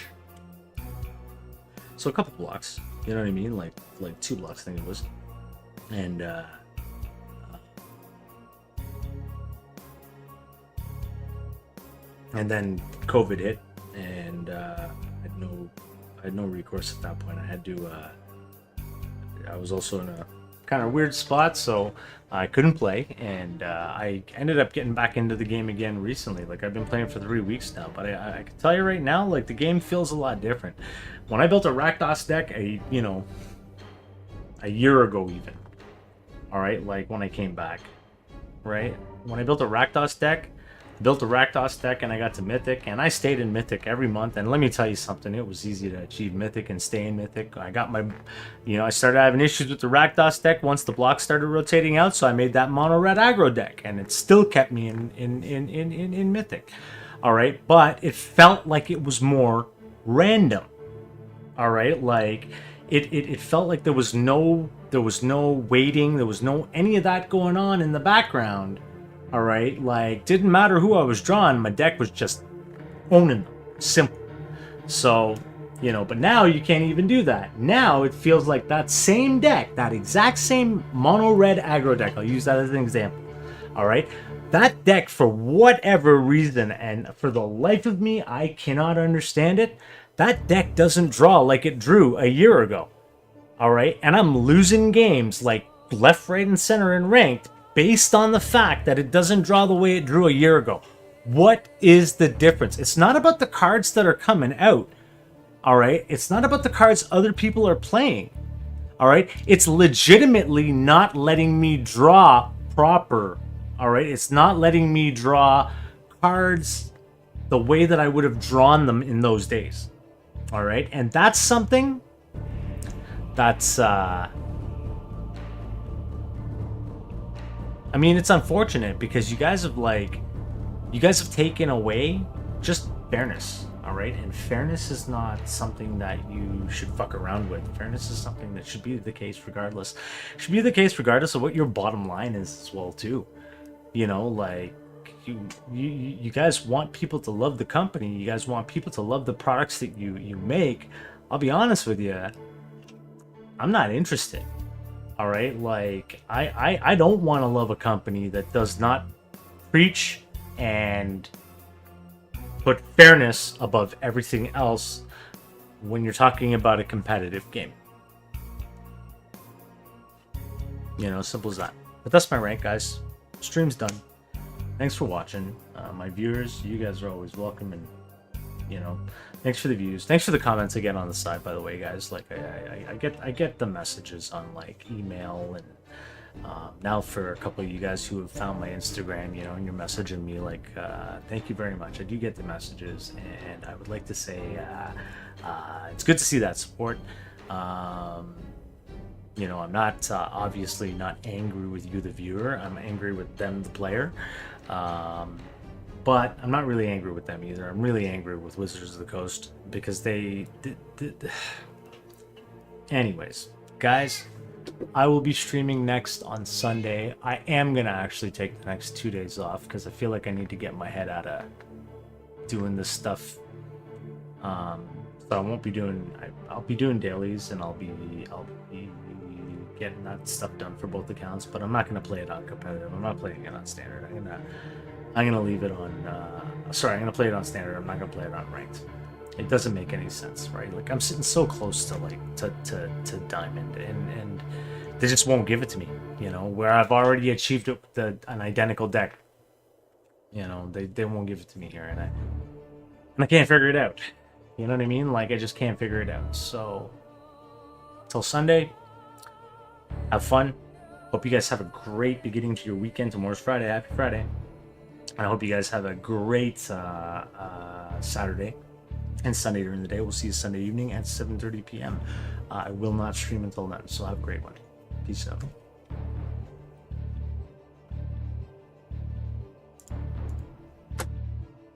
So a couple blocks, you know what I mean? Like 2 blocks, I think it was. And then COVID hit, and I had no recourse at that point. I had to. I was also in a kind of weird spot, so I couldn't play, and I ended up getting back into the game again recently. Like, I've been playing for 3 weeks now, but I can tell you right now, like, the game feels a lot different. When I built a Rakdos deck, a year ago even, all right, like when I came back, right? When I built a Rakdos deck, and I got to Mythic, and I stayed in Mythic every month, and let me tell you something, it was easy to achieve Mythic and stay in Mythic. I got my, I started having issues with the Rakdos deck once the blocks started rotating out, so I made that mono red aggro deck, and it still kept me in Mythic. All right, but it felt like it was more random. All right, like it felt like there was no waiting, there was no any of that going on in the background. All right, like, didn't matter who I was drawing, my deck was just owning them. Simple. So, but now you can't even do that. Now it feels like that same deck, that exact same mono red aggro deck, I'll use that as an example. All right, that deck, for whatever reason, and for the life of me, I cannot understand it, that deck doesn't draw like it drew a year ago. All right, and I'm losing games like left, right, and center in ranked based on the fact that it doesn't draw the way it drew a year ago. What is the difference? It's not about the cards that are coming out, all right? It's not about the cards other people are playing, all right? It's legitimately not letting me draw proper, all right? It's not letting me draw cards the way that I would have drawn them in those days, all right? And that's something that's... I mean, it's unfortunate because you guys have taken away just fairness, all right? And fairness is not something that you should fuck around with. Fairness is something that should be the case regardless. It should be the case regardless of what your bottom line is as well, too. Like, you guys want people to love the company. You guys want people to love the products that you make. I'll be honest with you, I'm not interested. All right, like, I don't want to love a company that does not preach and put fairness above everything else when you're talking about a competitive game. Simple as that. But that's my rant, guys. Stream's done. Thanks for watching. My viewers, you guys are always welcome, and thanks for the views. Thanks for the comments again on the side, by the way, guys. Like, I get the messages on, like, email, and now for a couple of you guys who have found my Instagram, and you're messaging me, like, thank you very much. I do get the messages, and I would like to say it's good to see that support. I'm not obviously not angry with you, the viewer. I'm angry with them, the player. But I'm not really angry with them either. I'm really angry with Wizards of the Coast because they... Anyways, guys, I will be streaming next on Sunday. I am going to actually take the next 2 days off because I feel like I need to get my head out of doing this stuff. So I won't be doing... I'll be doing dailies, and I'll be getting that stuff done for both accounts, but I'm not going to play it on competitive. I'm not playing it on standard. I'm gonna leave it on. I'm gonna play it on standard. I'm not gonna play it on ranked. It doesn't make any sense, right? Like, I'm sitting so close to diamond, and they just won't give it to me. Where I've already achieved it with an identical deck. They won't give it to me here, and I can't figure it out. You know what I mean? Like, I just can't figure it out. So till Sunday, have fun. Hope you guys have a great beginning to your weekend. Tomorrow's Friday. Happy Friday. I hope you guys have a great Saturday. and Sunday during the day. We'll see you Sunday evening at 7:30 p.m. I will not stream until then, so have a great one. Peace out.